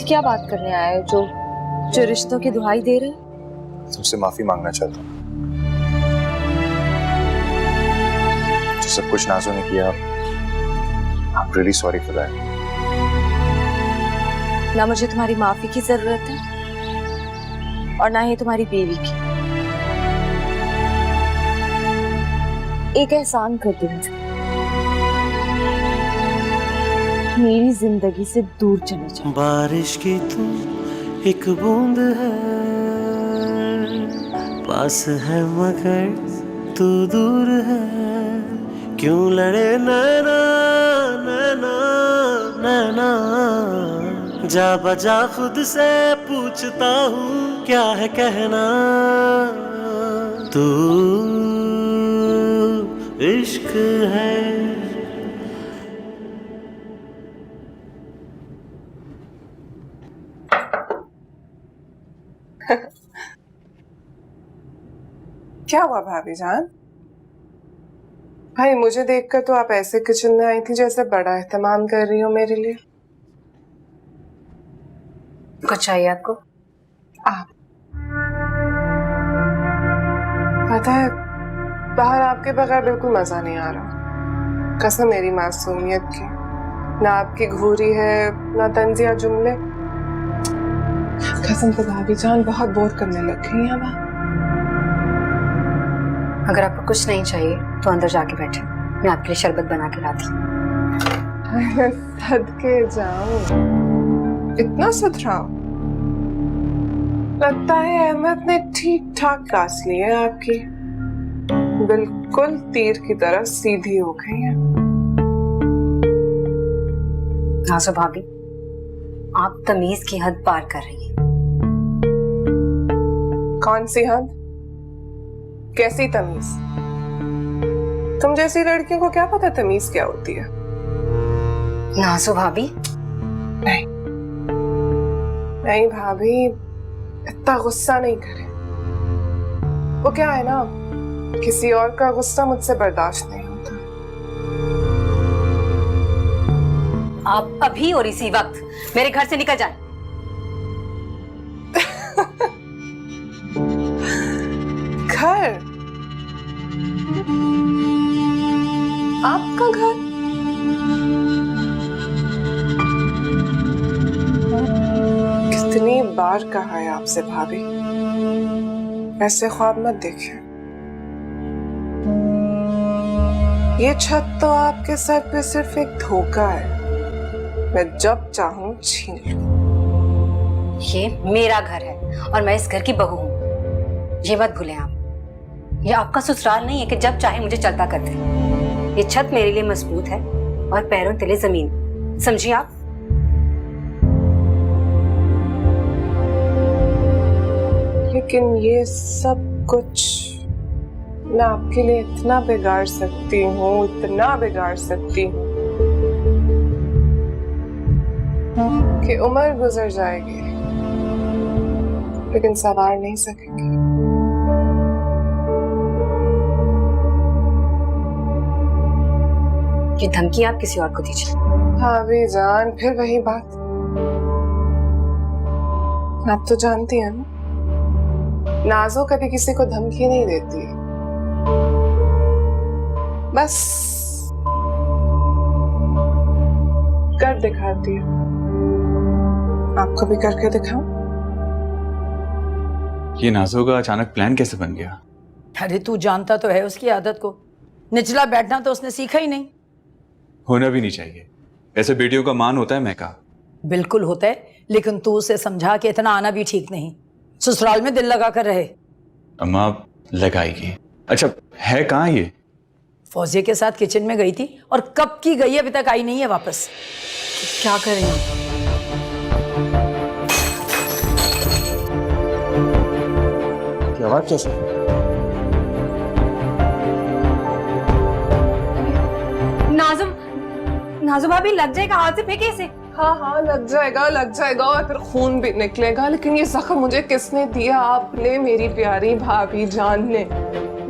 ऐसी क्या बात करने आए हो जो रिश्तों की दुहाई दे रहे हो? तुमसे माफी मांगना चाहता हूँ। जो सब कुछ नाज़ो ने किया, I'm really sorry for that. ना मुझे तुम्हारी माफी की जरूरत है और ना ही तुम्हारी बीवी की। एक एहसान कर दो मुझे, मेरी जिंदगी से दूर चले जाओ। बारिश की तू एक बूंद है, पास है मगर तू दूर है। क्यों लड़े नैना नैना नैना, जा बजा खुद से पूछता हूँ क्या है कहना। तू इश्क है। क्या हुआ भाभी जान? भाई मुझे देखकर तो आप ऐसे किचन में आई थी जैसे बड़ा एहतमाम कर रही हो मेरे लिए। कुछ चाहिए आपको? आप पता है, बाहर आपके बगैर बिल्कुल मजा नहीं आ रहा। कसम मेरी मासूमियत की। ना आपकी घूरी है ना तंजिया जुमले। कसम से भाभी जान बहुत बोर करने लग गई हैं अब। अगर आपको कुछ नहीं चाहिए तो अंदर जाके बैठे, मैं आपके लिए शरबत बना के लाती हूँ। सदके जाऊं, इतना सुथराओ। लगता है अहमद ने ठीक ठाक कास ली है आपकी, बिल्कुल तीर की तरह सीधी हो गई है। नाज़ो भाभी, आप तमीज की हद पार कर रही हैं। कौन सी हद? कैसी तमीज? तुम जैसी लड़कियों को क्या पता तमीज क्या होती है? नाज़ो भाभी, नहीं नहीं भाभी, इतना गुस्सा नहीं करे। वो क्या है ना, किसी और का गुस्सा मुझसे बर्दाश्त नहीं होता। आप अभी और इसी वक्त मेरे घर से निकल जाएं। घर? आपका घर? कितनी बार कहा है आपसे भाभी, ऐसे ख्वाब मत देखिए। ये छत तो आपके सर पे सिर्फ एक धोखा है, मैं जब चाहूं छीन लूं। ये मेरा घर है और मैं इस घर की बहू हूँ, ये मत भूलें आप। ये आपका ससुराल नहीं है कि जब चाहे मुझे चलता कर दे। ये छत मेरे लिए मजबूत है और पैरों तले जमीन, समझिए आप। लेकिन ये सब कुछ मैं आपके लिए इतना बिगाड़ सकती हूँ, इतना बिगाड़ सकती हूँ कि उम्र गुजर जाएगी लेकिन सवार नहीं सकेंगी। ये धमकी आप किसी और को दीजिए। भाभी जान, फिर वही बात। आप तो जानती हैं ना, नाज़ो कभी किसी को धमकी नहीं देती, बस कर दिखाती है। आपको भी करके दिखाऊं? ये नाज़ो का अचानक प्लान कैसे बन गया? अरे तू जानता तो है उसकी आदत को, निचला बैठना तो उसने सीखा ही नहीं। होना भी नहीं चाहिए, ऐसे बेटियों का मान होता है। मैं कहा बिल्कुल होता है, लेकिन तू उसे समझा के इतना आना भी ठीक नहीं। ससुराल में दिल लगा कर रहे। अम्मा लगाएगी। अच्छा है कहाँ ये? फौजिया के साथ किचन में गई थी और कब की गई अभी तक आई नहीं है वापस। क्या कर रही हैं? क्या बात कैसे? नाज़ो भाभी, लग जाएगा, हाथ से फेंके इसे। हाँ हाँ लग जाएगा और फिर खून भी निकलेगा। लेकिन ये जख्म मुझे किसने दिया? आपने, मेरी प्यारी भाभी जान ने।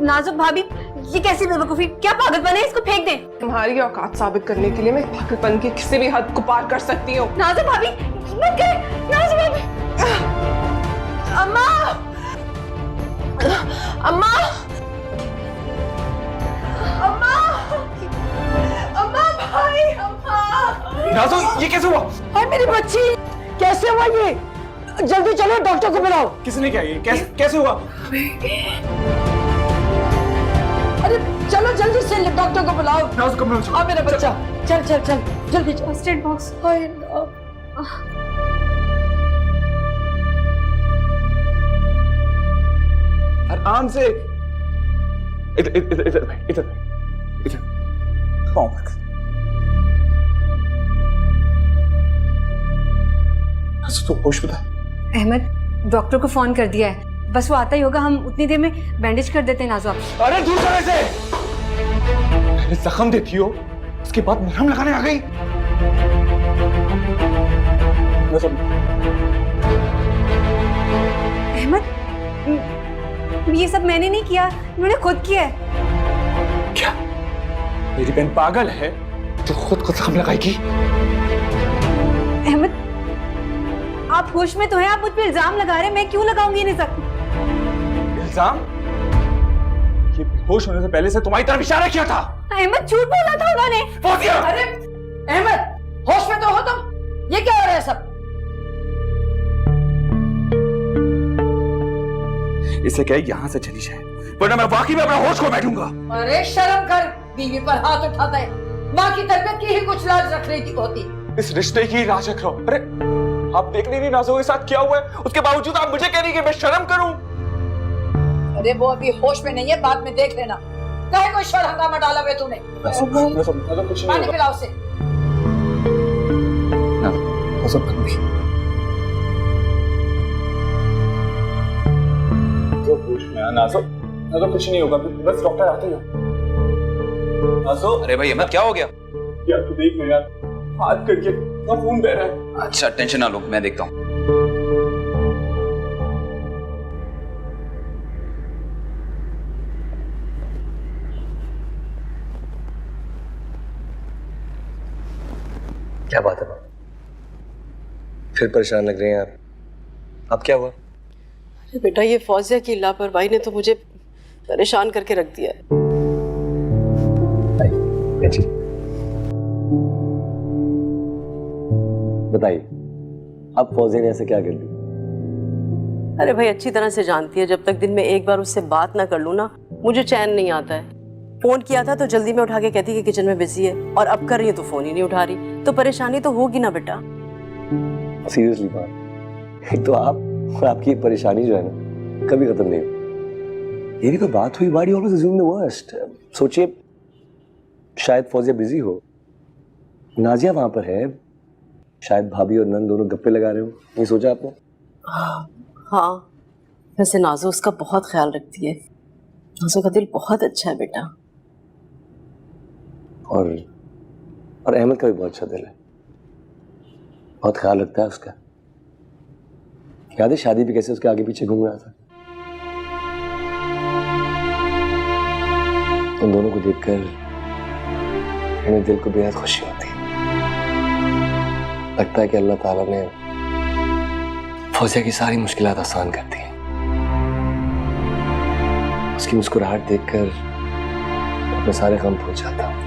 नाज़ो भाभी, ये कैसी बेवकूफी, क्या पागलपन है, इसको फेंक दे। तुम्हारी औकात साबित करने के लिए मैं पागलपन की किसी भी हद को पार कर सकती हूँ। नाज़ो भाभी मत करे, नाज़ो भाभी। अम्मा, अम्मा, अम्मा, अम्मा, भाई, अम्मा। नाज़ो, ये कैसे हुआ? हाय मेरी बच्ची, कैसे हुआ ये? जल्दी चलो डॉक्टर को बुलाओ। किसने किया ये? कैसे हुआ? अरे चलो जल्दी से डॉक्टर को बुलाओ। नाज़ो कमरे में चलो। मेरा बच्चा, चल चल चल जल्दी चल। First aid box. आराम से। इधर इधर इधर इधर इधर। नाज़ो, तो होश में था? अहमद डॉक्टर को फोन कर दिया है, बस वो आता ही होगा, हम उतनी देर में बैंडेज कर देते हैं। नाज़ो आप। अरे दूर चले से। पहले जख्म देती हो, उसके बाद मरहम लगाने आ गई। अहमद ये सब मैंने नहीं किया, इन्होंने खुद किया है। क्या मेरी बहन पागल है जो खुद को जख्म लगाएगी? अहमद आप होश में तो हैं, आप मुझ पे इल्जाम लगा रहे हैं, मैं क्यों लगाऊंगी इन्हें जख्म? इल्जाम? ये बेहोश होने से पहले से तुम्हारी तरफ इशारा किया था। अहमद झूठ बोला था उन्होंने। फौजिया! अरे अहमद होश में तो हो तुम, ये क्या हो रहा है सब? इसे कहे यहाँ से चली जाए, वरना मैं वाकई में अपना होश खो बैठूंगा। अरे शर्म कर, बीवी पर हाथ उठाता है। माँ की तबीयत की ही कुछ लाज रखने की होती। इस रिश्ते की राज रख रहा हूं। अरे आप देख नहीं रही नाज़ो के साथ क्या हुआ है, उसके बावजूद आप मुझे कह रही कि मैं शर्म करूं? अरे वो अभी होश में नहीं है, बाद में देख लेना। काहे कोई शोर हंगामा डाला हुआ तूने? कुछ पानी पिलाओ उसे। नाज़ो कुछ नहीं होगा, बस डॉक्टर आते ही। नाज़ो, अरे भाई अहमद क्या हो गया? यार तू देख ना यार, हाथ करके ना खून बह रहा है। अच्छा टेंशन ना लो, मैं देखता हूँ। क्या बात है? फिर परेशान लग रहे हैं आप। अब क्या हुआ? अरे बेटा, ये फौजिया की लापरवाही ने तो मुझे परेशान करके रख दिया है। बताइए, अब फौजिया ने ऐसे क्या कर दिया? अरे भाई अच्छी तरह से जानती है, जब तक दिन में एक बार उससे बात ना कर लूं ना, मुझे चैन नहीं आता है। फोन किया था तो जल्दी में उठा के कहती कि किचन में बिजी है, और अब कर रही है तो फोन ही नहीं उठा रही। तो परेशानी तो होगी ना बेटा। सीरियसली बात, एक तो आप और आपकी परेशानी जो है ना कभी खत्म नहीं होगी। ये भी तो बात हुई, body always assume the worst. सोचिए शायद फौजिया बिजी हो, नाजिया वहां पर है, शायद भाभी और नंद दोनों गप्पे लगा रहे हो, ये सोचा आपने? हाँ, वैसे नाज़ो उसका बहुत ख्याल रखती है। नाज़ो का दिल बहुत अच्छा है बेटा। और अहमद का भी बहुत अच्छा दिल है, बहुत ख्याल रखता है उसका। याद है शादी भी कैसे उसके आगे पीछे घूम रहा था? उन दोनों को देखकर मेरे दिल को बेहद खुशी होती है। लगता है कि अल्लाह ताला ने फौजिया की सारी मुश्किलात आसान कर दी। उसकी मुस्कुराहट देखकर अपने सारे गम भूल जाता हूं।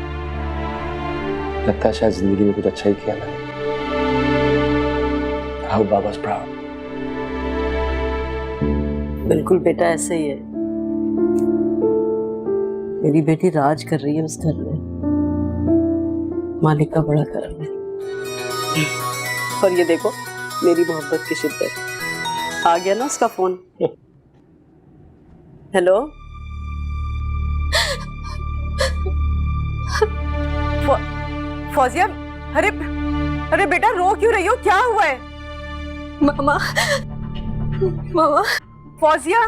लगता है शायद जिंदगी में कुछ अच्छा ही किया मैंने। How Baba's proud. बिल्कुल बेटा, ऐसे ही है। मेरी बेटी राज कर रही है उस घर में। मालिक का बड़ा करम है। और ये देखो मेरी मोहब्बत की शिद्दत। आ गया ना उसका फोन। हेलो, फौजिया, अरे अरे बेटा रो क्यों रही हो, क्या हुआ है? मामा, मामा। फौजिया,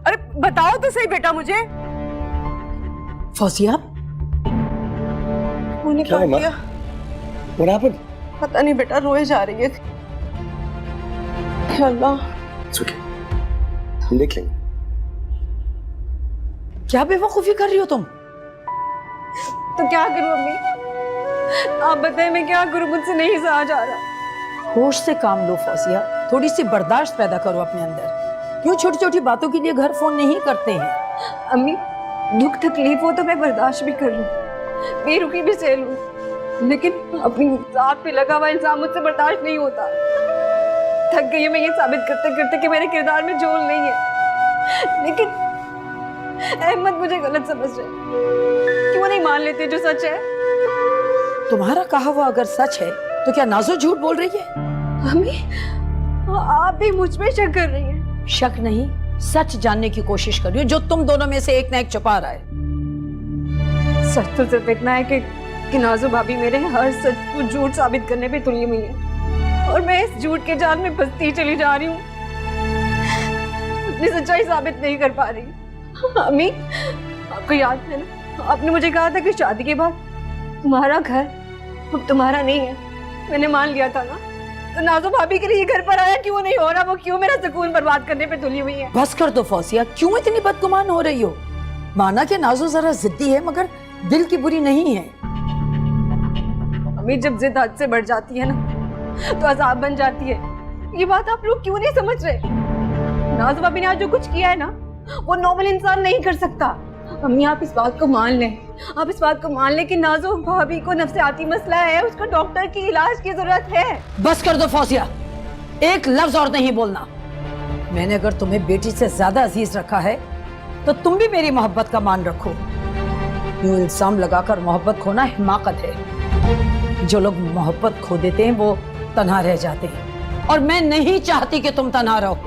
अरे बताओ तो सही बेटा मुझे। फौजिया, उन्हें क्या क्या हुआ? किया? What happened? पता नहीं बेटा, रोए जा रही है। या अल्लाह। It's okay. हम देख लेंगे। क्या बेवकूफी कर रही हो तुम? तो क्या करूं अम्मी? आप बताएं मैं क्या करूं, मुझसे नहीं सहा जा रहा। होश से काम लो फौजिया, थोड़ी सी बर्दाश्त पैदा करो अपने अंदर। क्यों छोटी छोटी बातों के लिए घर फोन नहीं करते हैं? अम्मी दुख तकलीफ हो तो मैं बर्दाश्त भी कर लूं, बेरुखी भी सह लूं, लेकिन अपनी जात पे लगा हुआ इंसान मुझसे बर्दाश्त नहीं होता। थक गई है मैं ये साबित करते करते कि मेरे किरदार में झोल नहीं है, लेकिन अहमद मुझे गलत समझ रहे, क्यों नहीं मान लेते जो सच है? तुम्हारा कहा हुआ अगर सच है तो क्या नाज़ो झूठ बोल रही है? अम्मी आप भी मुझ पे शक कर रही हैं? शक नहीं, सच जानने की कोशिश कर रही हूँ जो तुम दोनों में से एक ना एक छुपा रहा है। सच तो सिर्फ इतना है कि नाज़ो भाभी मेरे हर सच को झूठ साबित करने पे तुली हुई है, और मैं इस झूठ के जाल में फंसती चली जा रही हूँ, अपनी सच्चाई साबित नहीं कर पा रही। अम्मी आपको याद है ना, आपने मुझे कहा था कि शादी के बाद तुम्हारा घर अब तुम्हारा नहीं है। मैंने मान लिया था ना, तो नाज़ो भाभी के लिए घर पर आया क्यों नहीं हो रहा? वो क्यों मेरा सुकून बर्बाद करने पे तुली हुई है? बस कर दो फौजिया, क्यों इतनी बदगुमान हो रही हो? माना कि नाज़ो जरा जिद्दी है मगर दिल की बुरी नहीं है। अम्मी जब जिद हद से बढ़ जाती है ना तो अजाब बन जाती है। ये बात आप लोग क्यों नहीं समझ रहे? नाज़ो भाभी ने आज जो कुछ किया है ना, वो नॉर्मल इंसान नहीं कर सकता। अम्मी आप इस बात को मान लें, आप इस बात को मान लें कि नाज़ो भाभी को नफ्सियाती मसला है, उसको डॉक्टर की इलाज की जरूरत है। बस कर दो फौजिया, एक लफ्ज और नहीं बोलना। मैंने अगर तुम्हें बेटी से ज्यादा अजीज रखा है तो तुम भी मेरी मोहब्बत का मान रखो। यूं इल्जाम लगाकर मोहब्बत खोना हिमाकत है। जो लोग मोहब्बत खो देते हैं वो तन्हा रह जाते हैं, और मैं नहीं चाहती कि तुम तन्हा रहो।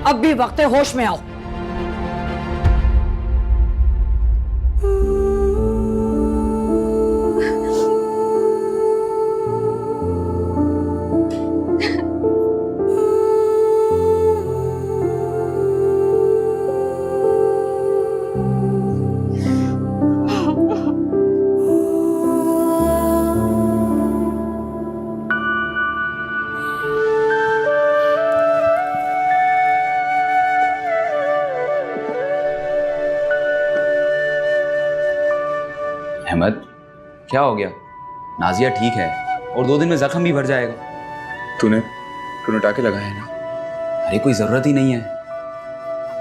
अब भी वक्त है, होश में आओ। अहमद क्या हो गया? नाजिया ठीक है और 2 दिन में जख्म भी भर जाएगा। तूने टाके लगाए ना? अरे कोई जरूरत ही नहीं है,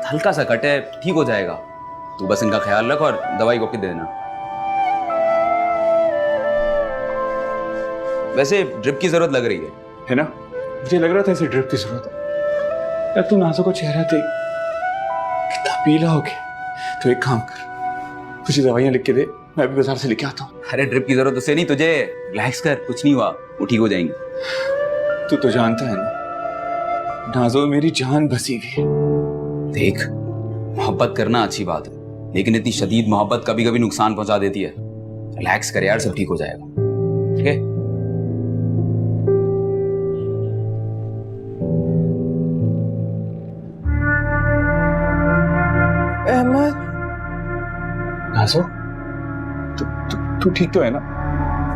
हल्का सा कट है, ठीक हो जाएगा। तू बस इनका ख्याल रख और दवाई कॉपी दे देना। वैसे ड्रिप की जरूरत लग रही है ना? मुझे लग रहा था इसे ड्रिप की जरूरत है। यार तू नाज़ो को चेहरा देख, कितना पीला हो गया। तो एक काम कर, मुझे दवाइयां लिख के दे, मैं अभी बाजार से लेके आता हूँ। अरे ड्रिप की जरूरत उसे नहीं, तुझे रिलैक्स कर, कुछ नहीं हुआ, वो ठीक हो जाएंगे। तू तो जानता है ना, नाज़ो मेरी जान बसी हुई है। देख, मोहब्बत करना अच्छी बात है, लेकिन इतनी शदीद मोहब्बत कभी कभी नुकसान पहुंचा देती है। रिलैक्स कर यार, सब ठीक हो जाएगा, ठीक है? अहमद, नाज़ो तू ठीक तो है ना?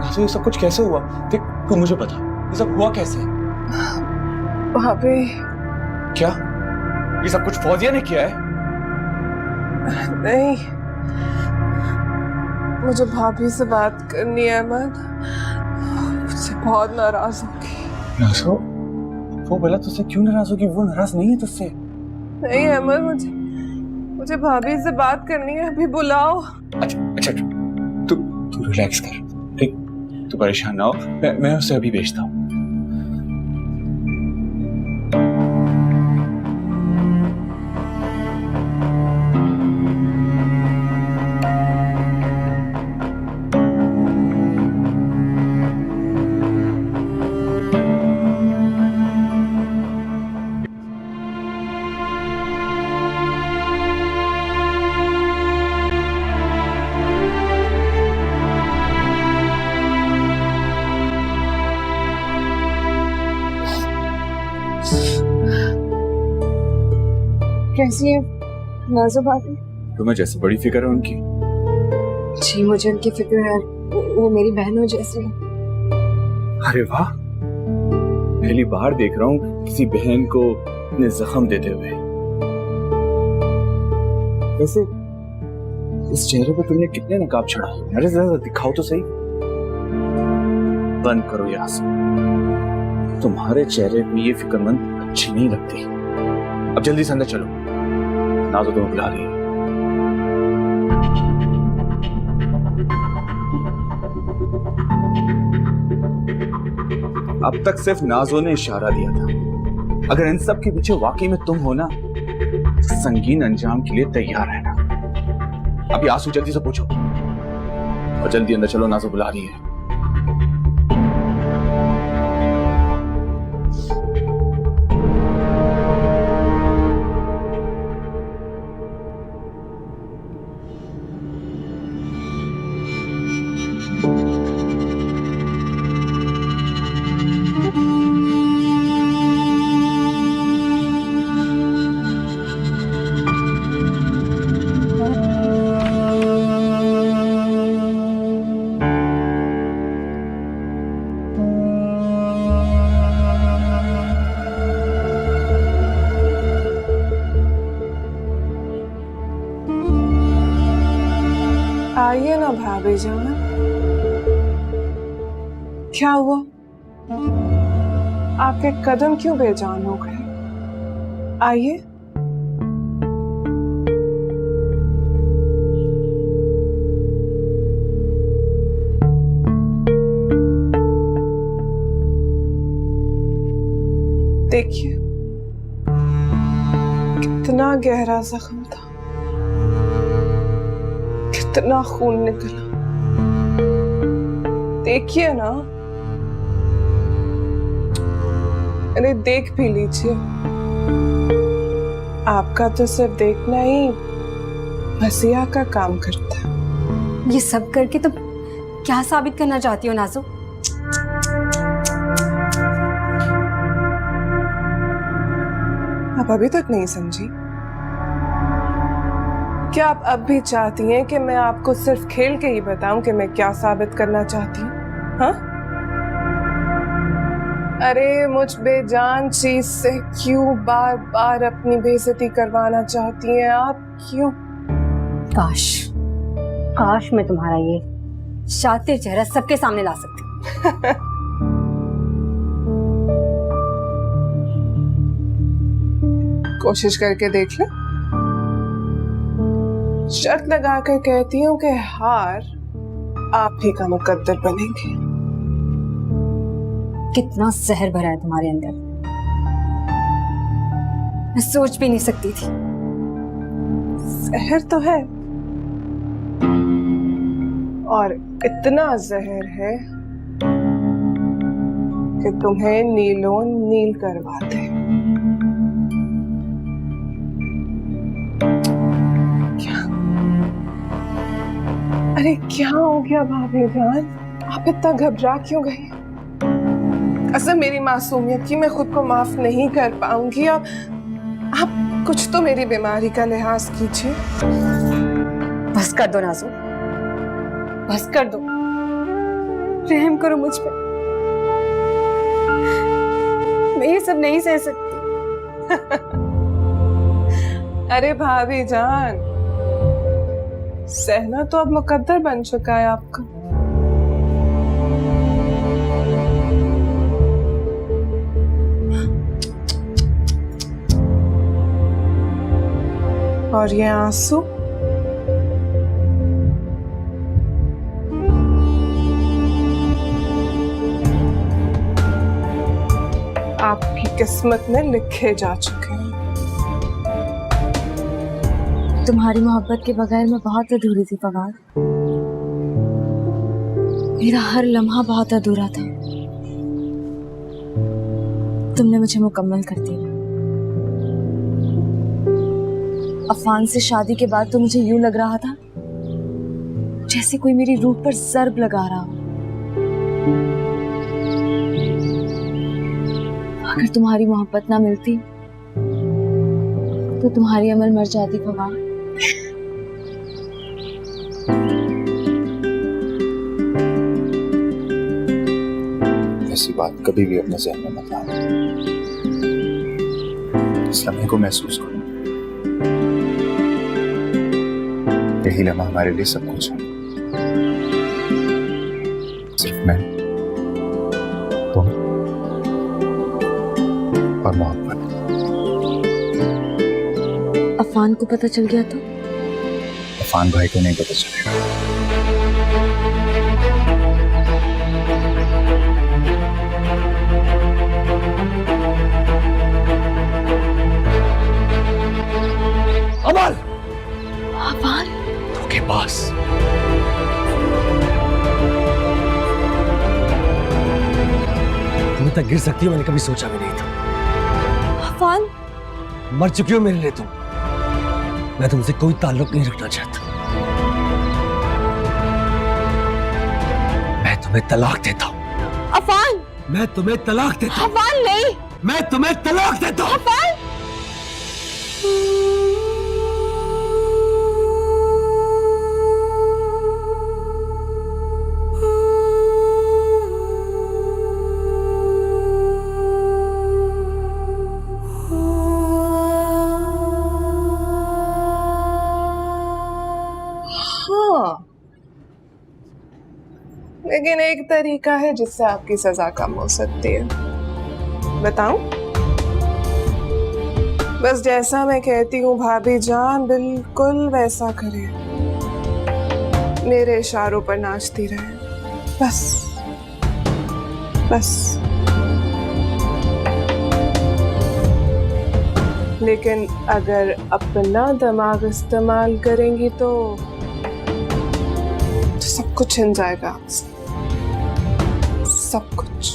नाज़ो ये सब कुछ कैसे हुआ? देख तू मुझे बता, ये सब हुआ कैसे? भाभी क्या ये सब कुछ फौजिया ने किया है? नहीं, मुझे भाभी से बात करनी है। अहमद मुझसे बहुत नाराज होगी। नाज़ो वो भला तुझसे क्यों नाराज होगी? वो नाराज नहीं है तुझसे। नहीं अहमद, मुझे भाभी से बात करनी है, अभी बुलाओ। अच्छा तू रिलैक्स कर, ठीक? तू परेशान ना हो, मैं उसे अभी भेजता हूँ। कैसी है नाज़ो भाभी? तुम्हें जैसे बड़ी फिक्र है उनकी। जी मुझे उनकी फिक्र है, वो मेरी बहनों जैसी है। अरे वाह, पहली बार देख रहा हूँ किसी बहन को इतने जख्म देते हुए। वैसे इस चेहरे पर तुमने कितने नकाब चढ़ा? अरे जरा दिखाओ तो सही। बंद करो यहाँ से। तुम्हारे चेहरे पे ये फिक्रमंद अच्छी नहीं लगती। अब जल्दी से अंदर चलो, नाज़ो तुम्हें बुला रही है। अब तक सिर्फ नाज़ो ने इशारा दिया था। अगर इन सब के पीछे वाकई में तुम हो ना, तो संगीन अंजाम के लिए तैयार रहना। अभी आंसू जल्दी से पूछो और जल्दी अंदर चलो, नाज़ो बुला रही है। आइए ना भाभी जान। क्या हुआ? आपके कदम क्यों बेजान हो गए? आइए। देखिए कितना गहरा जख्म था, कितना खून निकला। देखिए ना, अरे देख भी लीजिए। आपका तो सिर्फ देखना ही मसीहा का काम करता है। ये सब करके तुम क्या साबित करना चाहती हो नाज़ो? आप अभी तक नहीं समझी? क्या आप अब भी चाहती हैं कि मैं आपको सिर्फ खेल के ही बताऊं कि मैं क्या साबित करना चाहती हूँ? हाँ? अरे मुझ बेजान चीज से क्यों बार बार अपनी बेइज्जती करवाना चाहती हैं आप? क्यों? काश मैं तुम्हारा ये शातिर चेहरा सबके सामने ला सकती। कोशिश करके देख ले। शर्त लगाकर कहती हूँ कि हार आप ही का मुकद्दर बनेंगे। कितना जहर भरा है तुम्हारे अंदर, मैं सोच भी नहीं सकती थी। जहर तो है, और इतना जहर है कि तुम्हें नीलों नील करवाते। अरे क्या हो गया भाभी जान? आप इतना घबरा क्यों गई? असल मेरी मासूमियत की मैं खुद को माफ नहीं कर पाऊंगी। आप कुछ तो मेरी बीमारी का लिहाज कीजिए। बस कर दो नाज़ो, बस कर दो, रहम करो मुझ पे। मैं ये सब नहीं सह सकती। अरे भाभी जान, सहना तो अब मुकद्दर बन चुका है आपका। और ये आंसू आपकी किस्मत में लिखे जा चुके हैं। तुम्हारी मोहब्बत के बगैर मैं बहुत अधूरी थी फवाद। मेरा हर लम्हा बहुत अधूरा था। तुमने मुझे मुकम्मल कर दिया। अफान से शादी के बाद तो मुझे यूं लग रहा था जैसे कोई मेरी रूह पर ज़र्ब लगा रहा हो। अगर तुम्हारी मोहब्बत ना मिलती तो तुम्हारी अमल मर जाती फवाद। ऐसी बात कभी भी अपने ज़हन में मत लाना। इस लम्हे को महसूस करो। यही लम्हा हमारे लिए सब कुछ है। सिर्फ मैं, तुम और मोहब्बत। अफान को पता चल गया तो? अफान भाई को नहीं पता चलेगा। अमल, अफान? धोखेबाज। तुम तक गिर सकती हो मैंने कभी सोचा भी नहीं था। अफान? मर चुकी हो मेरे लिए तुम। मैं तुमसे कोई ताल्लुक नहीं रखना चाहता। मैं तुम्हें तलाक देता हूँ। अफान? मैं तुम्हें तलाक देता हूँ। अफान नहीं। मैं तुम्हें तलाक देता हूँ। अफान? हाँ, लेकिन एक तरीका है जिससे आपकी सजा कम हो सकती है। बताऊं? बस जैसा मैं कहती हूँ भाभी जान बिल्कुल वैसा करे, मेरे इशारों पर नाचती रहे, बस बस। लेकिन अगर अपना दिमाग इस्तेमाल करेंगी तो सब कुछ छिन जाएगा आपसे, सब कुछ।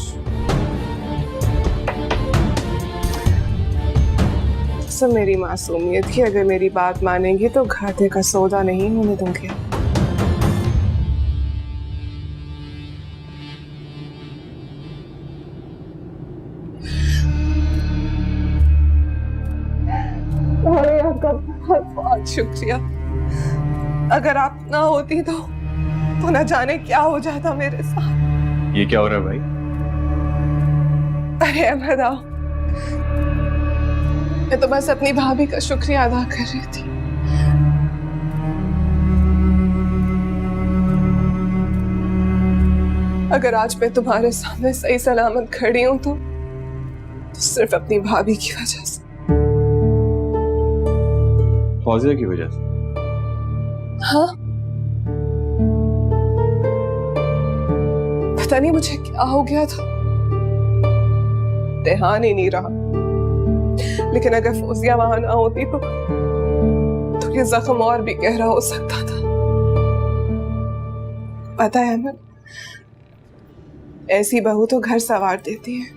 सब मेरी मासूमियत की, अगर मेरी बात मानेंगी तो घाटे का सौदा नहीं होने दूंगी। अरे आपका बहुत बहुत शुक्रिया। अगर आप ना होती तो न जाने क्या हो जाता मेरे साथ। ये क्या हो रहा है भाई? अरे अहमद आओ, मैं तो बस अपनी भाभी का शुक्रिया अदा कर रही थी। अगर आज मैं तुम्हारे सामने सही सलामत खड़ी हूं तो सिर्फ अपनी भाभी की वजह से। फौजिया की वजह से? हाँ, पता नहीं मुझे क्या हो गया था, ध्यान ही नहीं रहा। लेकिन अगर फौजिया वहां ना होती तो ये जख्म और भी गहरा हो सकता था। पता है अहमद, ऐसी बहू तो घर संवार देती है।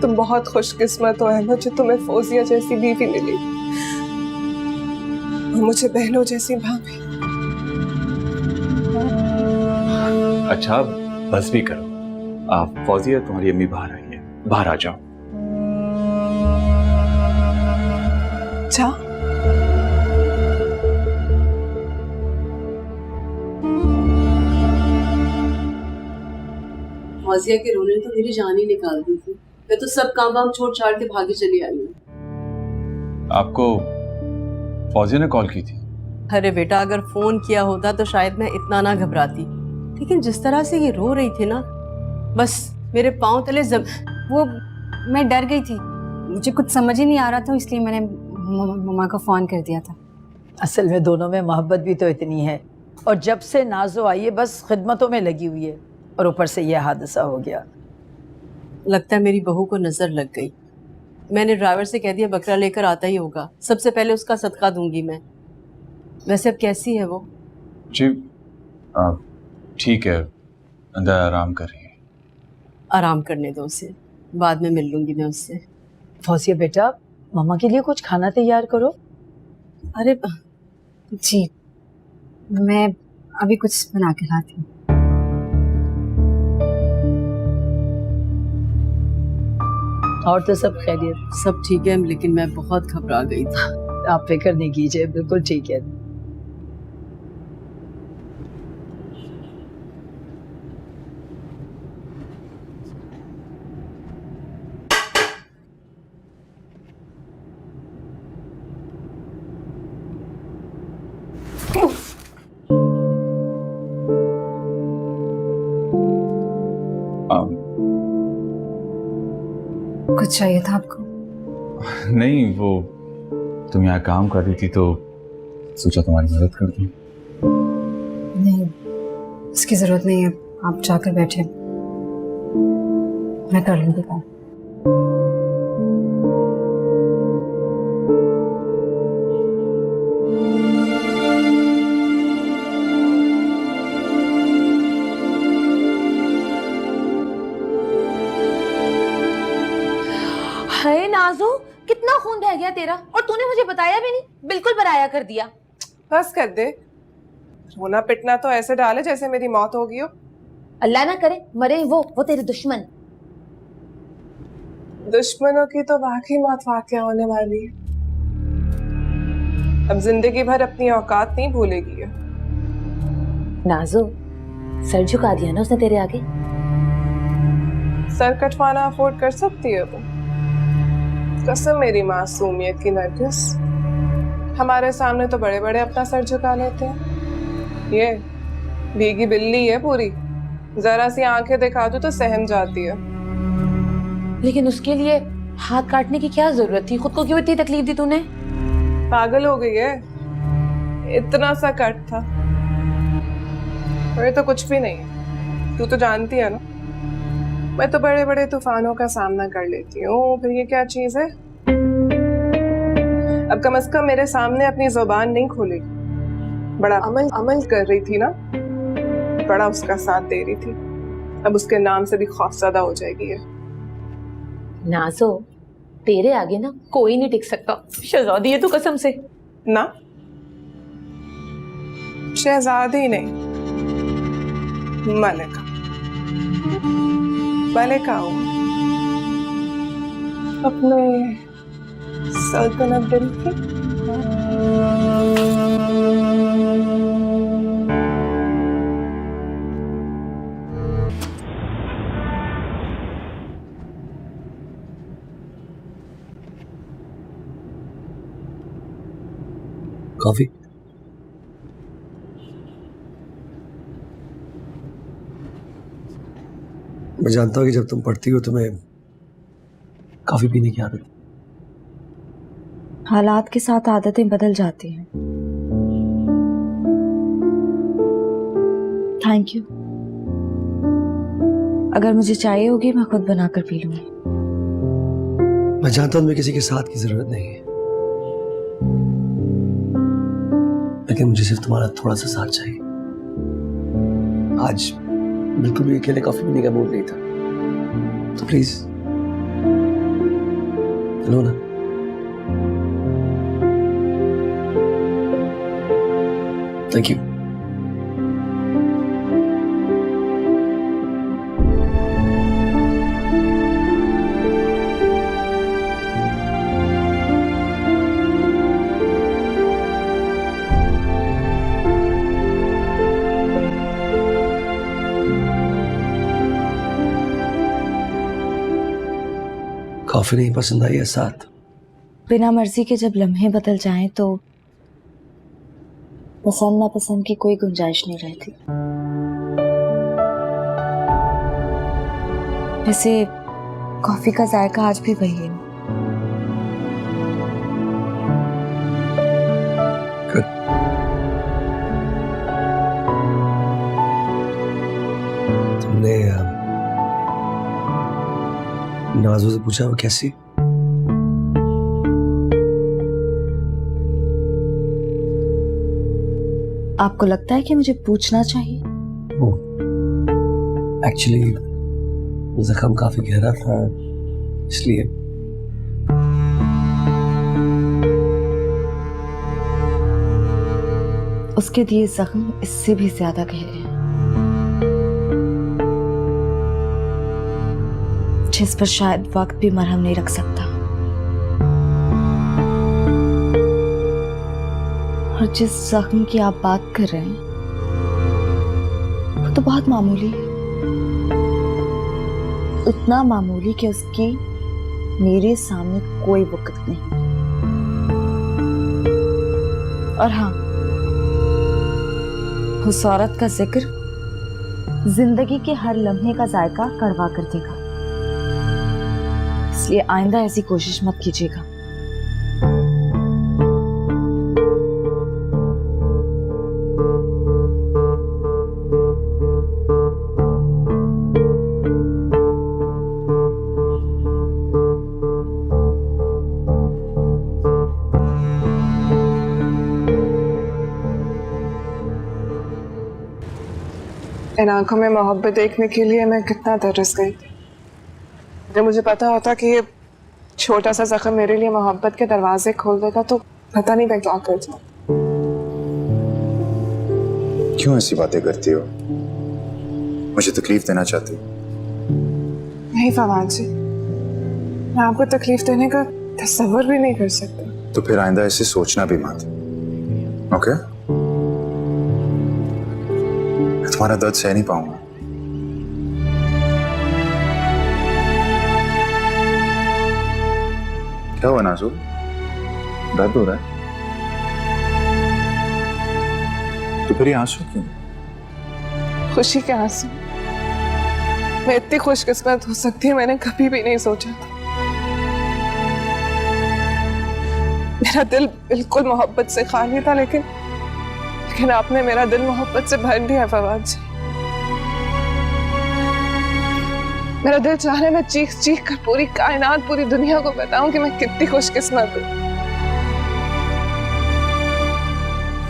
तुम बहुत खुशकिस्मत हो अहमद जो तुम्हें फौजिया जैसी बीवी मिली और मुझे बहनों जैसी भाभी। अच्छा बस भी करो। आप फौजिया, तुम्हारी अम्मी बाहर आई है, बाहर आ जाओ। अच्छा, फौजिया के रोने ने तो मेरी जान ही निकाल दी थी। मैं तो सब काम वाम छोड़ छाड़ के भागी चली आई हूँ। आपको फौजिया ने कॉल की थी? अरे बेटा, अगर फोन किया होता तो शायद मैं इतना ना घबराती, लेकिन जिस तरह से ये रो रही थी ना, बस मेरे पांव तले वो मैं डर गई थी, मुझे कुछ समझ ही नहीं आ रहा था, इसलिए मैंने मम्मा को फोन कर दिया था। असल में दोनों में मोहब्बत भी तो इतनी है, और जब से नाजो आई है बस खिदमतों में लगी हुई है, और ऊपर से यह हादसा हो गया। लगता है मेरी बहू को नजर लग गई। मैंने ड्राइवर से कह दिया बकरा लेकर आता ही होगा, सबसे पहले उसका सदका दूंगी मैं। वैसे अब कैसी है वो? जी ठीक है, अंदर आराम कर रही है। आराम करने दो उसे, बाद में मिल लूंगी मैं उससे। फौजिया बेटा, मम्मा के लिए कुछ खाना तैयार करो। अरे जी, मैं अभी कुछ बना के लाती हूँ। और तो सब खैरियत? सब ठीक है, लेकिन मैं बहुत घबरा गई थी। आप फिक्र नहीं कीजिए, बिल्कुल ठीक है। चाहिए था आपको? नहीं, वो तुम यहाँ काम कर रही थी तो सोचा तुम्हारी मदद कर दूं। नहीं, इसकी जरूरत नहीं है, आप जाकर बैठे, मैं कर लूंगी काम। हाय नाजू, कितना खून बह गया तेरा, और तूने मुझे बताया भी नहीं, बिल्कुल पराया कर दिया। बस कर दे, रोना पिटना तो ऐसे डाले जैसे मेरी मौत होगी हो। अल्लाह ना करे मरे वो तेरे दुश्मन। दुश्मनों की तो वाकई मौत वाक़या होने वाली है। अब जिंदगी भर अपनी औकात नहीं भूलेगी है। नाजू, सर झुका दिया ना उसने तेरे आगे। सर कटवाना अफोर्ड कर सकती है वो? कसम मेरी मासूमियत की नरगिस, हमारे सामने तो बड़े बड़े अपना सर झुका लेते हैं। ये भीगी बिल्ली है पूरी, जरा सी आंखें दिखा दो तो सहम जाती है। लेकिन उसके लिए हाथ काटने की क्या जरूरत थी? खुद को क्यों इतनी तकलीफ दी तूने? पागल हो गई है, इतना सा कट था। और ये तो कुछ भी नहीं है, तू तो जानती है ना, मैं तो बड़े बड़े तूफानों का सामना कर लेती हूँ, फिर ये क्या चीज है? अब कम से कम मेरे सामने अपनी जुबान नहीं खोलेगी। बड़ा अमल कर रही थी ना, बड़ा उसका साथ दे रही थी, अब उसके नाम से भी खौफजदा हो जाएगी है। नाजो, तेरे आगे ना कोई नहीं टिक सकता, शहजादी है तू कसम से। ना, शहजादी नहीं, मलिका। मलिका हूँ अपने सल्तनत दिल की। कॉफी? मैं जानता हूँ कि जब तुम पढ़ती हो तुम्हें कॉफी पीने की आदत। हालात के साथ आदतें बदल जाती हैं। Thank you. अगर मुझे चाहिए होगी मैं खुद बनाकर पी लूंगी। मैं जानता हूँ तुम्हें किसी के साथ की जरूरत नहीं है, लेकिन मुझे सिर्फ तुम्हारा थोड़ा सा साथ चाहिए। आज बिल्कुल भी अकेले कॉफी पीने का मूड नहीं था, तो प्लीज लो ना। Thank you. कॉफी नहीं पसंद आई है साथ? बिना मर्जी के जब लम्हे बदल जाएं तो पसंद नापसंद की कोई गुंजाइश नहीं रहती। वैसे कॉफी का जायका आज भी वही है। तुमने नाजू से पूछा वो कैसी? आपको लगता है कि मुझे पूछना चाहिए? एक्चुअली जख्म काफी गहरा था, इसलिए। उसके दिए जख्म इससे भी ज्यादा गहरे हैं, जिस पर शायद वक्त भी मरहम नहीं रख सकता। और जिस जख्म की आप बात कर रहे हैं वो तो बहुत मामूली है, उतना मामूली कि उसकी मेरे सामने कोई वक्त नहीं। और हाँ, उस औरत का जिक्र जिंदगी के हर लम्हे का जायका कड़वा कर देगा, इसलिए आइंदा ऐसी कोशिश मत कीजिएगा। इन आंखों में मोहब्बत देखने के लिए मैं कितना तरस गई थी। अगर मुझे पता होता कि ये छोटा सा जख्म मेरे लिए मोहब्बत के दरवाजे खोल देगा तो पता नहीं मैं क्या करती। क्यों ऐसी बातें करती हो? मुझे तकलीफ देना चाहती हो? नहीं फवाद जी, मैं आपको तकलीफ देने का तस्वर भी नहीं कर सकता। तो फिर आइंदा ऐसे सोचना भी मत, ओके? मैं तुम्हारा दर्द सह नहीं पाऊंगा। क्या हुआ नाज़ुल? दर्द हो रहा है? तो फिर ये आंसू क्यों? खुशी के आंसू। मैं इतनी खुशकिस्मत हो सकती है मैंने कभी भी नहीं सोचा था। मेरा दिल बिल्कुल मोहब्बत से खाली था, लेकिन आपने मेरा दिल मोहब्बत से भर दिया फवाद जी। मेरा दिल चाह रहा है मैं चीख चीख कर पूरी कायनात, पूरी दुनिया को बताऊं कि मैं कितनी खुशकिस्मत हूं।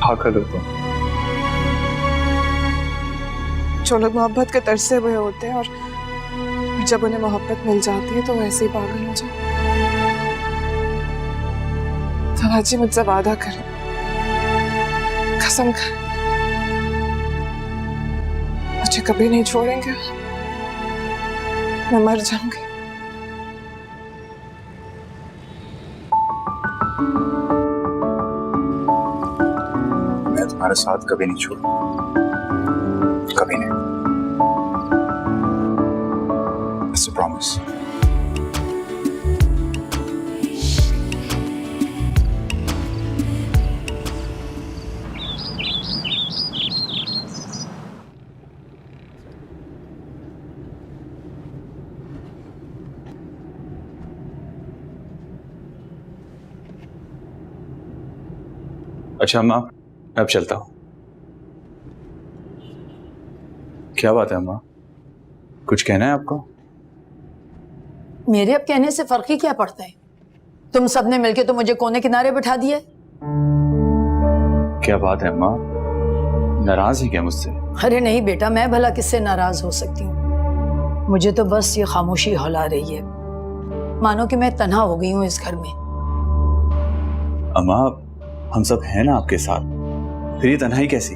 पागल हो तुम। जो लोग मोहब्बत के तरसे हुए होते हैं और जब उन्हें मोहब्बत मिल जाती है तो वैसे ही पागल हो जाते। फवाद जी मुझसे वादा करें, कसम खाएं, मुझे कभी नहीं छोड़ेंगे। मैं मर जाऊंगी। मैं तुम्हारे साथ कभी नहीं छोड़ूंगा, कभी नहीं। It's a promise. अच्छा अम्मा, मैं अब चलता हूँ। क्या बात है अम्मा, कुछ कहना है आपको? मेरे अब कहने से फर्क ही क्या पड़ता है? तुम सबने मिलके तो मुझे कोने किनारे बिठा दिया। क्या बात है अम्मा, नाराज है क्या मुझसे? अरे नहीं बेटा, मैं भला किससे नाराज हो सकती हूँ? मुझे तो बस ये खामोशी हौला रही है, मानो कि मैं तन्हा हो गई हूँ इस घर में। अम्मा, हम सब हैं ना आपके साथ, फिर ये तन्हाई कैसी?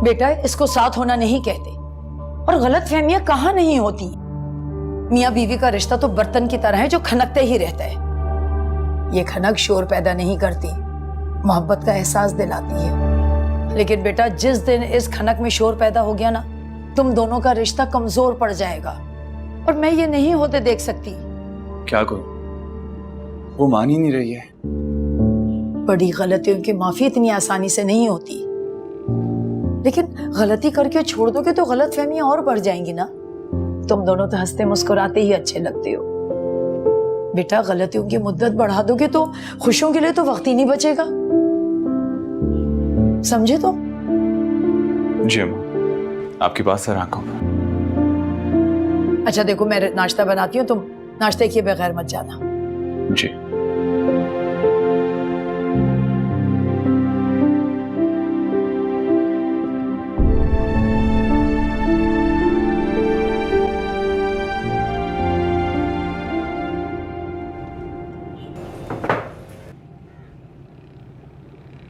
बेटा, इसको साथ होना नहीं कहते, और गलतफहमियां कहाँ नहीं होती। मियाँ बीवी का रिश्ता तो बर्तन की तरह है जो खनकते ही रहता है। ये खनक शोर पैदा नहीं करती, मोहब्बत का एहसास दिलाती है। लेकिन बेटा, जिस दिन इस खनक में शोर पैदा हो गया ना, तुम दोनों का रिश्ता कमजोर पड़ जाएगा, और मैं ये नहीं होते देख सकती। क्या करूं, वो मान ही नहीं रही है। बड़ी गलतियों की माफी इतनी आसानी से नहीं होती, लेकिन गलती करके छोड़ दोगे तो गलतफहमियां और बढ़ जाएंगी ना। तुम दोनों तो हंसते मुस्कुराते ही अच्छे लगते हो बेटा, गलतियों की मुद्दत बढ़ा दोगे तो खुशियों के लिए तो वक्त ही नहीं बचेगा, समझे? तो जी अम्मा, आपकी बात सर आंखों पर। अच्छा देखो, मैं नाश्ता बनाती हूँ, तुम नाश्ते किए बगैर मत जाना। जी।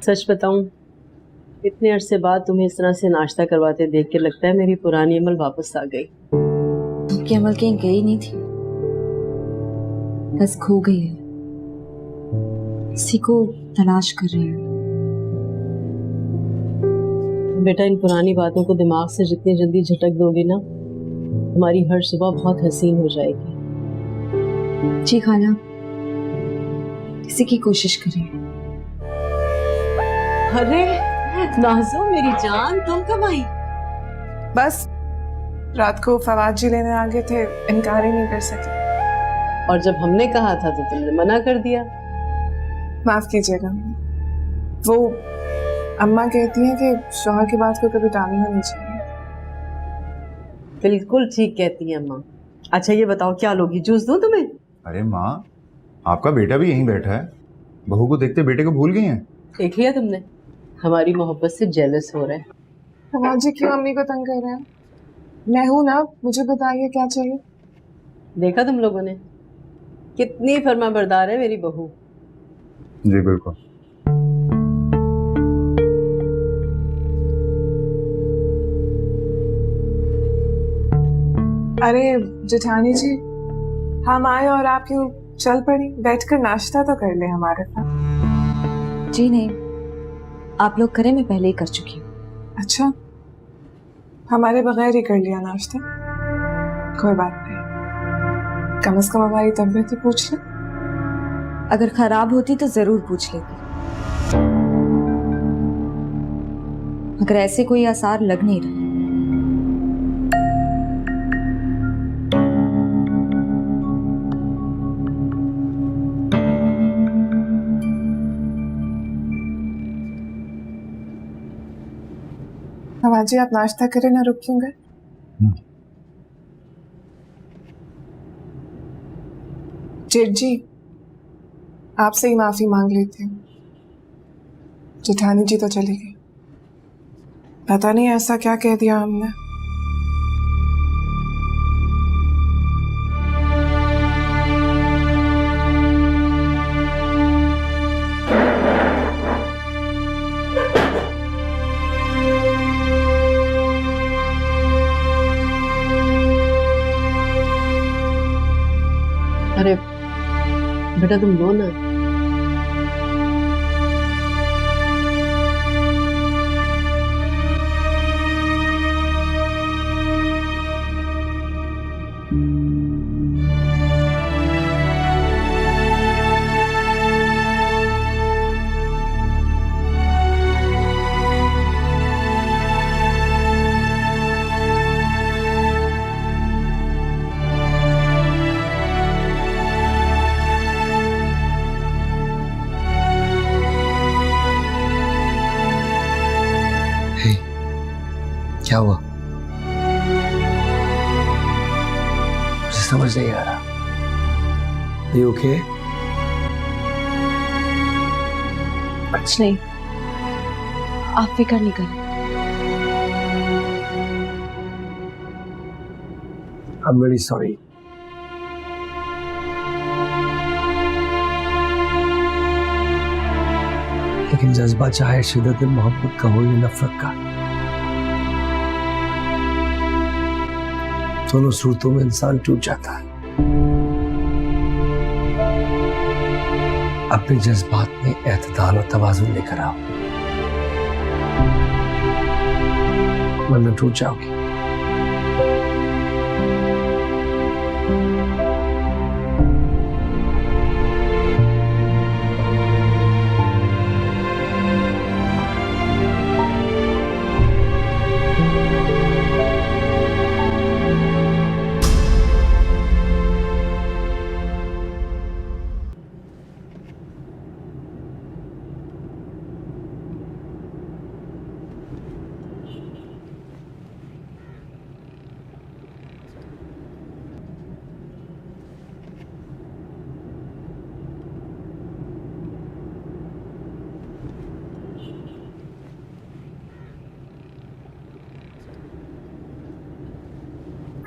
सच बताऊं, इतने अरसे बाद तुम्हें इस तरह से नाश्ता करवाते देख के लगता है मेरी पुरानी अमल वापस आ गई। आपकी अमल कहीं गई नहीं थी, बस खो गई है, किसी को तलाश कर रही है। बेटा, इन पुरानी बातों को दिमाग से जितनी जल्दी झटक दोगी ना, तुम्हारी हर सुबह बहुत हसीन हो जाएगी। जी खाला, किसी की कोशिश करिए। अरे नाज़ो मेरी जान, तुम कब आई? बस रात को फवाद जी लेने आ गए थे, इनकार ही नहीं कर सके। और जब हमने कहा था तो तुमने मना कर दिया। माफ कीजिएगा, वो अम्मा कहती हैं कि शौहर की बात को कभी टालना नहीं चाहिए। बिल्कुल ठीक कहती है अम्मा। अच्छा ये बताओ क्या लोगी, जूस दूं तुम्हें? अरे माँ, आपका बेटा भी यहीं बैठा है, बहू को देखते बेटे को भूल गई हैं। देख लिया तुमने, हमारी मोहब्बत से जेलस हो रहे हैं। फवाद जी क्यों अम्मी को तंग कर रहे हैं? मैं हूं ना, मुझे बताइए क्या चाहिए। देखा तुम लोगों ने, कितनी फर्माबरदार है मेरी बहू। जी बिल्कुल। अरे जेठानी जी, हम आए और आप क्यों चल पड़ी? बैठकर नाश्ता तो कर ले हमारे साथ। जी नहीं, आप लोग करें, मैं पहले ही कर चुकी हूँ। अच्छा, हमारे बगैर ही कर लिया नाश्ता? कोई बात नहीं, कम से कम हमारी तबीयत ही पूछ ले। अगर खराब होती तो जरूर पूछ लेती, मगर ऐसे कोई आसार लग नहीं रहे। फवाद जी आप नाश्ता करें ना, रुक क्यों गए? जेठ जी, आपसे ही माफी मांग लेती हूँ। जेठानी जी तो चली गई, पता नहीं ऐसा क्या कह दिया हमने। अरे बेटा तुम लो ना। क्या हुआ? मुझे समझ नहीं आ रहा। You okay? कुछ नहीं, आप फिक्र नहीं करें। I'm really sorry. लेकिन जज्बा चाहे शिद्दत मोहब्बत का हो या नफरत का, दोनों सूरतों में इंसान टूट जाता है। अपने जज्बात में एतदाल और तवाज़ुन लेकर आओ, वरना टूट जाओगे।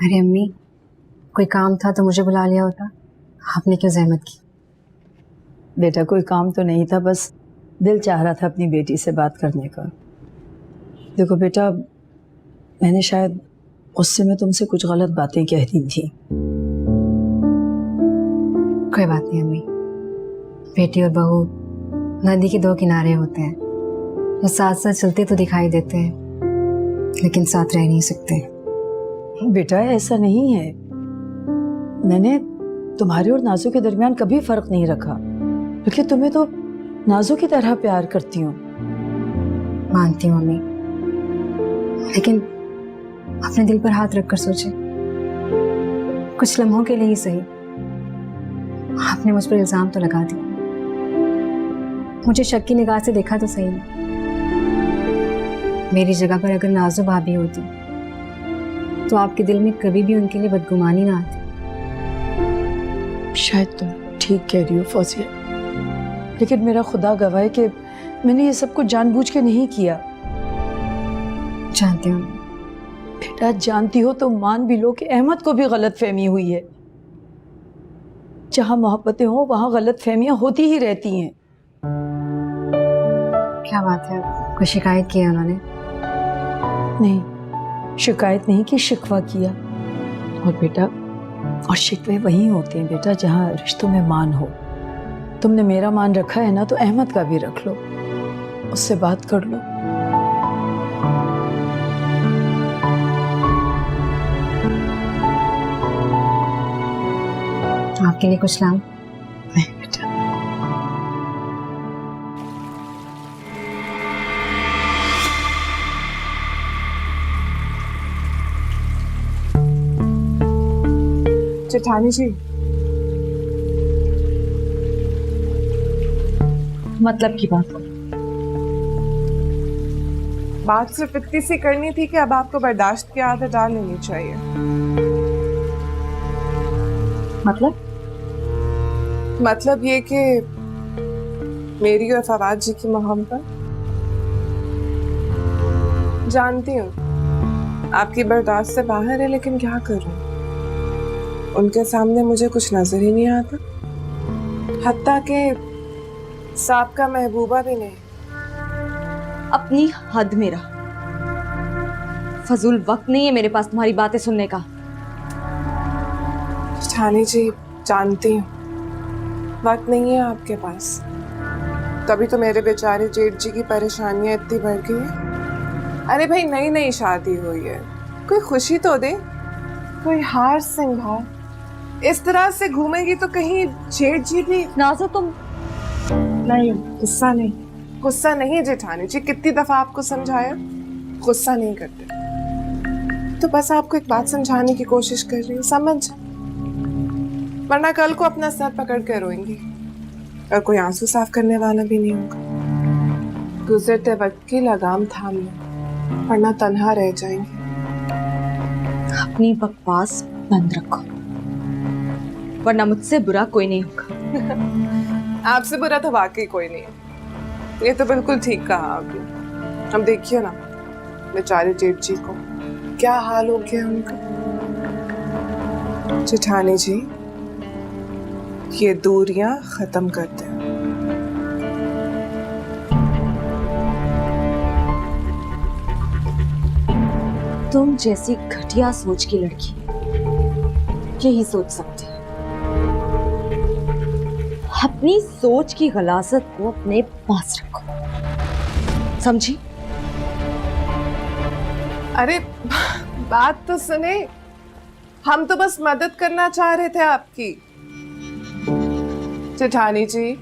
अरे अम्मी, कोई काम था तो मुझे बुला लिया होता, आपने क्यों जहमत की? बेटा कोई काम तो नहीं था, बस दिल चाह रहा था अपनी बेटी से बात करने का। देखो बेटा, मैंने शायद गुस्से में तुमसे कुछ गलत बातें कह दी थी। कोई बात नहीं अम्मी, बेटी और बहू नदी के दो किनारे होते हैं, वो साथ साथ चलते तो दिखाई देते हैं लेकिन साथ रह नहीं सकते। बेटा ऐसा नहीं है, मैंने तुम्हारे और नाजू के दरमियान कभी फर्क नहीं रखा, क्योंकि तुम्हें तो नाजू की तरह प्यार करती हूँ। मानती हूँ मम्मी, लेकिन अपने दिल पर हाथ रखकर सोचे, कुछ लम्हों के लिए ही सही, आपने मुझ पर इल्जाम तो लगा दिया, मुझे शक की निगाह से देखा तो सही नहीं। मेरी जगह पर अगर नाज़ो भाभी होती तो आपके दिल में कभी भी उनके लिए बदगुमानी ना आती। शायद तुम ठीक कह रही हो फौजिया, लेकिन मेरा खुदा गवाह है कि मैंने ये सब कुछ जानबूझ के नहीं किया। जानती हूँ बेटा, जानती हो तो मान भी लो कि अहमद को भी गलत फहमी हुई है। जहाँ मोहब्बतें हो वहाँ गलत फहमियाँ होती ही रहती हैं। क्या बात है, कोई शिकायत की है उन्होंने? नहीं, शिकायत नहीं की, शिकवा किया। और बेटा, और शिकवे वहीं होते हैं बेटा जहाँ रिश्तों में मान हो। तुमने मेरा मान रखा है ना, तो अहमद का भी रख लो, उससे बात कर लो। आपके लिए कुछ लाऊं? नहीं बेटा। जेठानी जी, मतलब की बात करो। बात सिर्फ इतनी सी करनी थी कि अब आपको बर्दाश्त की आदत डाल लेनी चाहिए। मतलब ये कि मेरी और फवाद जी की मोहब्बत, जानती हूँ आपकी बर्दाश्त से बाहर है, लेकिन क्या करूँ, उनके सामने मुझे कुछ नजर ही नहीं आता, हत्ता के साबका महबूबा भी नहीं। अपनी हद में रह, फजूल वक्त नहीं है मेरे पास तुम्हारी बातें सुनने का। जेठानी जी, जानती हूँ वक्त नहीं है आपके पास, तभी तो मेरे बेचारे जेठ जी की परेशानियां इतनी बढ़ गई है। अरे भाई, नई नई शादी हुई है, कोई खुशी तो दे, कोई हार सिंगार। इस तरह से घूमेगी तो कहीं जेठ जी भी। नाज़ो तुम नहीं, गुस्सा नहीं, गुस्सा नहीं जेठानी जी, कितनी दफा आपको समझाया, गुस्सा नहीं करते। तो बस आपको एक बात समझाने की कोशिश कर रही हूँ, समझ, वरना कल को अपना सर पकड़ कर रोएंगी और कोई आंसू साफ करने वाला भी नहीं होगा। गुजरते वक्त की लगाम थाम लो, वरना तन्हा रह जाएंगे। अपनी बकवास बंद रखो, वरना मुझसे बुरा कोई नहीं होगा। आपसे बुरा तो वाकई कोई नहीं है, ये तो बिल्कुल ठीक कहा आपने। अब देखिए ना, बेचारे जेठ जी को क्या हाल हो गया उनका। जेठानी जी, ये दूरियां खत्म करते हैं। तुम जैसी घटिया सोच की लड़की यही सोच सकती है। अपनी सोच की गलाजत को अपने पास रखो, समझी? अरे बात तो सुने, हम तो बस मदद करना चाह रहे थे आपकी। जेठानी जी,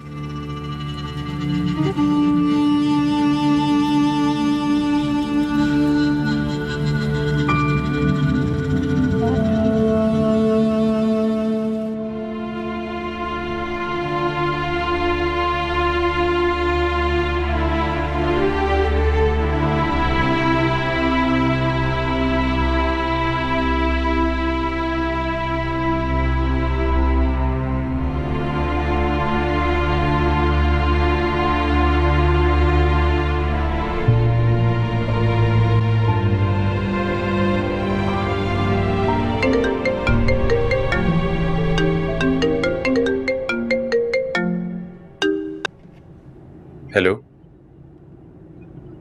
हेलो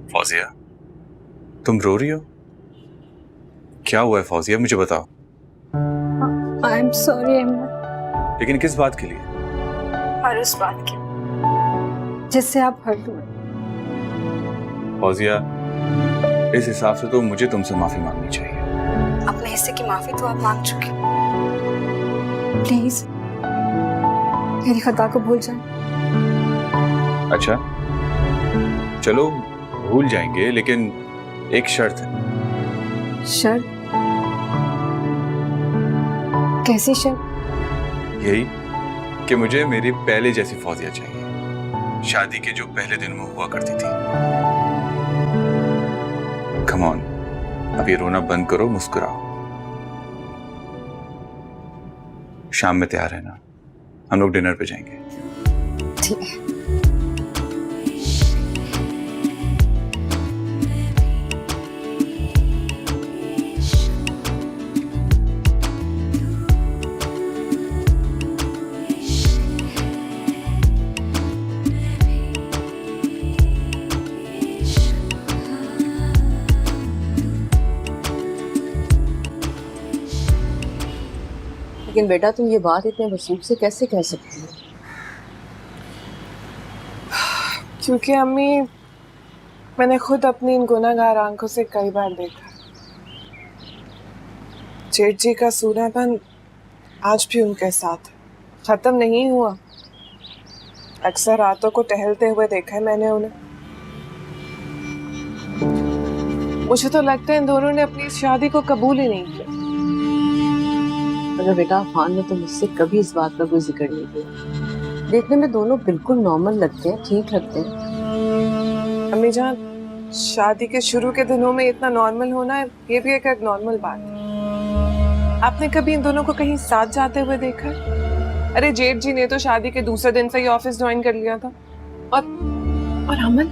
फौजिया, तुम रो रही हो? क्या हुआ है फौजिया, मुझे बताओ। आई एम सॉरी अहमद, लेकिन किस बात के लिए? हर उस बात की जिससे आप हर्ट हुए। फौजिया, इस हिसाब से तो मुझे तुमसे माफी मांगनी चाहिए। अपने हिस्से की माफी तो आप मांग चुके, प्लीज मेरी खता को भूल जाएं। अच्छा चलो भूल जाएंगे, लेकिन एक शर्त है। शर्त? कैसी शर्त? यही कि मुझे मेरी पहले जैसी फौजिया चाहिए, शादी के जो पहले दिन में हुआ करती थी। कम ऑन, अब ये रोना बंद करो, मुस्कुराओ। शाम में तैयार है ना, हम लोग डिनर पे जाएंगे। ठीक है। लेकिन बेटा तुम ये बात इतने वसूख से कैसे कह सकती हो? क्योंकि अम्मी, मैंने खुद अपनी इन गुनाहगार आंखों से कई बार देखा। जेठ जी का सूनापन आज भी उनके साथ खत्म नहीं हुआ। अक्सर रातों को टहलते हुए देखा है मैंने उन्हें। मुझे तो लगता है इन दोनों ने अपनी शादी को कबूल ही नहीं किया। अगर बेटा अफान ने तो मुझसे कभी इस बात का कोई जिक्र नहीं किया। देखने में दोनों बिल्कुल नॉर्मल लगते हैं, ठीक लगते हैं। अम्मी जान, शादी के शुरू के दिनों में इतना नॉर्मल होना है, ये भी एक नॉर्मल बात है। आपने कभी इन दोनों को कहीं साथ जाते हुए देखा है? अरे जेठ जी ने तो शादी के दूसरे दिन से ही ऑफिस ज्वाइन कर लिया था। और अमन,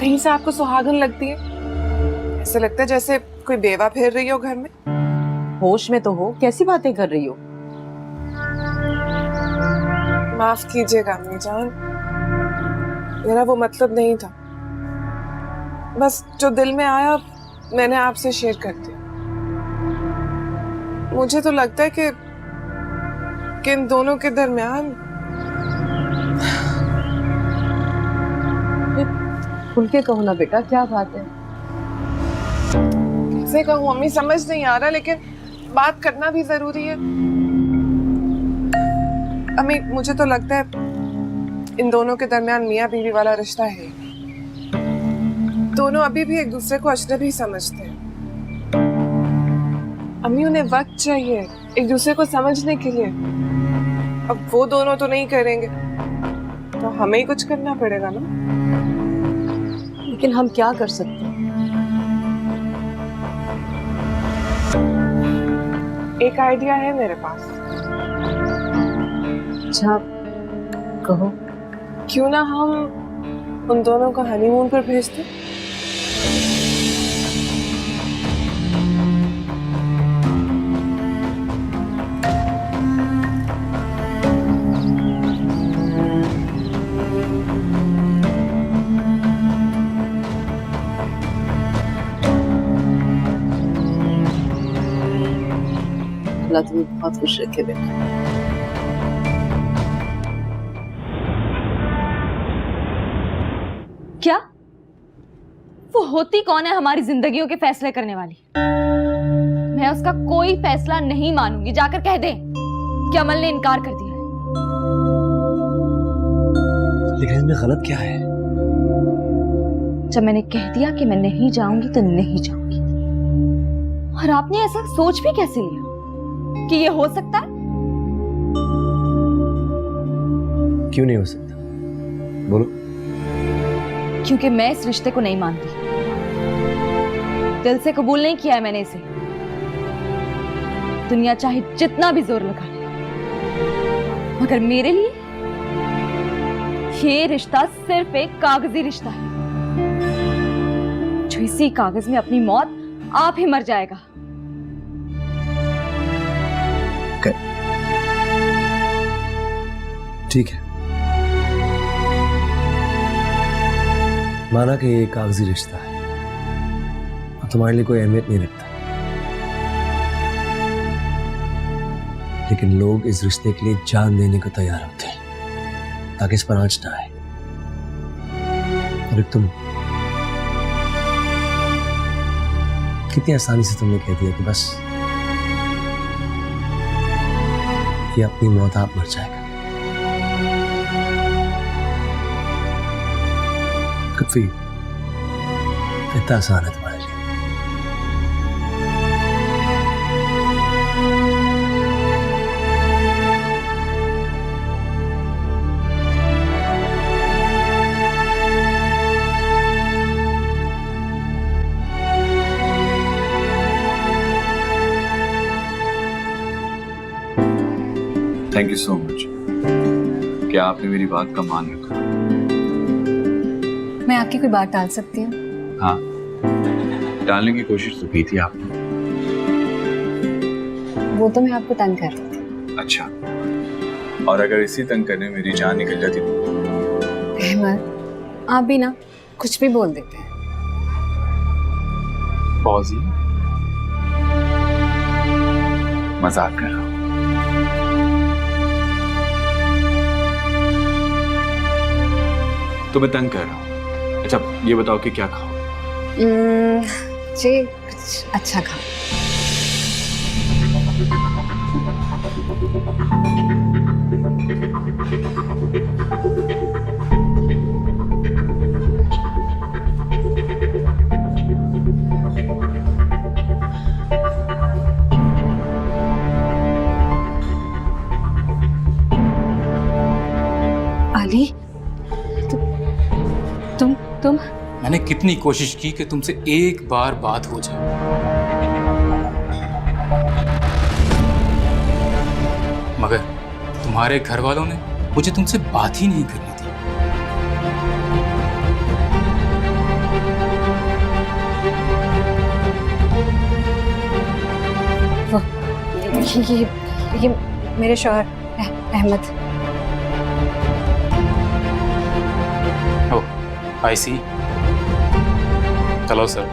कहीं से आपको सुहागन लगती है? ऐसा लगता है जैसे कोई बेवा फिर रही हो घर में। होश में तो हो, कैसी बातें कर रही हो? माफ कीजिएगा अम्मी जान, मेरा वो मतलब नहीं था। बस जो दिल में आया मैंने आपसे शेयर कर दिया। मुझे तो लगता है कि इन दोनों के दरमियान खुल के कहो ना बेटा, क्या बात है? कैसे कहूँ अम्मी, समझ नहीं आ रहा, लेकिन बात करना भी जरूरी है। अम्मी, मुझे तो लगता है इन दोनों के दरमियान मियाँ बीवी वाला रिश्ता है। दोनों अभी भी एक दूसरे को अजनबी समझते हैं। अम्मी, उन्हें वक्त चाहिए एक दूसरे को समझने के लिए। अब वो दोनों तो नहीं करेंगे तो हमें ही कुछ करना पड़ेगा ना। लेकिन हम क्या कर सकते हैं? एक आइडिया है मेरे पास। अच्छा, कहो। क्यों ना हम उन दोनों को हनीमून पर भेजते? अल्लाह तुम्हें बहुत खुश रखे बेटा। क्या वो होती कौन है हमारी जिंदगियों के फैसले करने वाली? मैं उसका कोई फैसला नहीं मानूंगी। जाकर कह दे कि अमल ने इनकार कर दिया है। लेकिन इसमें गलत क्या है? जब मैंने कह दिया कि मैं नहीं जाऊंगी तो नहीं जाऊंगी। और आपने ऐसा सोच भी कैसे लिया कि ये हो सकता है? क्यों नहीं हो सकता? बोलो। क्योंकि मैं इस रिश्ते को नहीं मानती। दिल से कबूल नहीं किया है मैंने इसे। दुनिया चाहे जितना भी जोर लगा ले, मगर मेरे लिए ये रिश्ता सिर्फ एक कागजी रिश्ता है, जो इसी कागज में अपनी मौत आप ही मर जाएगा। ठीक है, माना कि ये कागजी रिश्ता है और तुम्हारे लिए कोई अहमियत नहीं रखता, लेकिन लोग इस रिश्ते के लिए जान देने को तैयार होते हैं ताकि इस पर आंच ना आए। और तुम कितनी आसानी से तुमने कह दिया कि बस ये अपनी मौत आप मर जाएगा। कफी इतना आसान है तुम्हारे लिए। Thank you so much. क्या आपने मेरी बात का मान रखा? मैं आपकी कोई बात टाल सकती हूँ? हाँ, टालने की कोशिश तो की थी आपने। वो तो मैं आपको तंग कर रही थी। अच्छा, और अगर इसी तंग करने में मेरी जान निकल जाती तो? अहमद, आप भी ना कुछ भी बोल देते हैं। फौजी, मजाक कर रहा हूँ। तो मैं तंग कर रहा हूँ। अच्छा, ये बताओ कि क्या खाओ? जी कुछ अच्छा खाओ। अली, तुम मैंने कितनी कोशिश की कि तुमसे एक बार बात हो जाए, मगर तुम्हारे घर वालों ने मुझे तुमसे बात ही नहीं करनी थी। ये मेरे शौहर अहमद। ओह, आई सी। चलो सर।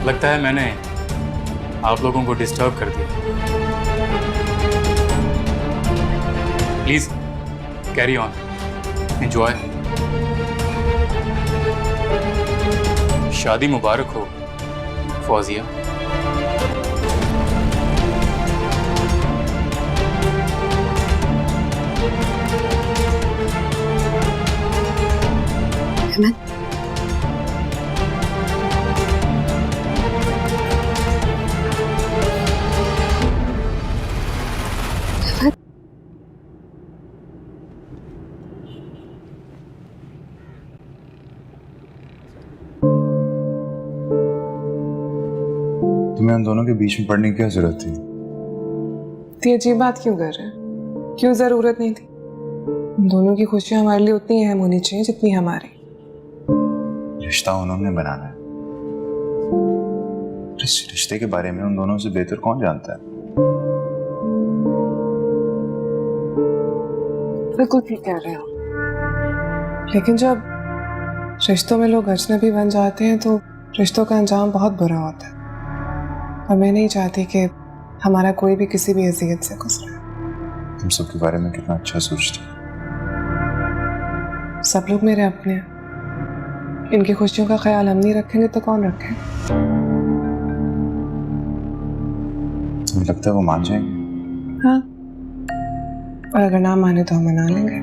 लगता है मैंने आप लोगों को डिस्टर्ब कर दिया। Please carry on, enjoy. शादी मुबारक हो फौजिया। अहमद, तुम्हें उन दोनों के बीच में पड़ने की क्या जरूरत थी? इतनी अजीब बात क्यों कर रहे हैं? क्यों जरूरत नहीं थी? उन दोनों की खुशियां हमारे लिए उतनी अहम होनी चाहिए जितनी हमारी। रिश्ता उन्होंने बनाना है। इस रिश्ते के बारे में उन दोनों से बेहतर कौन जानता है? बिल्कुल ठीक कह रहे हो, लेकिन जब रिश्तों में लोग अजनबी बन जाते हैं तो रिश्तों का अंजाम बहुत बुरा होता है। और मैं नहीं चाहती कि हमारा कोई भी किसी भी अज़ियत से गुजरे। तुम सबके बारे में कितना अच्छा सोचती हो। सब लोग मेरे अपने हैं। इनकी खुशियों का ख्याल हम नहीं रखेंगे तो कौन रखे? तुम्हें लगता है वो मान जाएंगे? हाँ, और अगर ना माने तो हम मना लेंगे।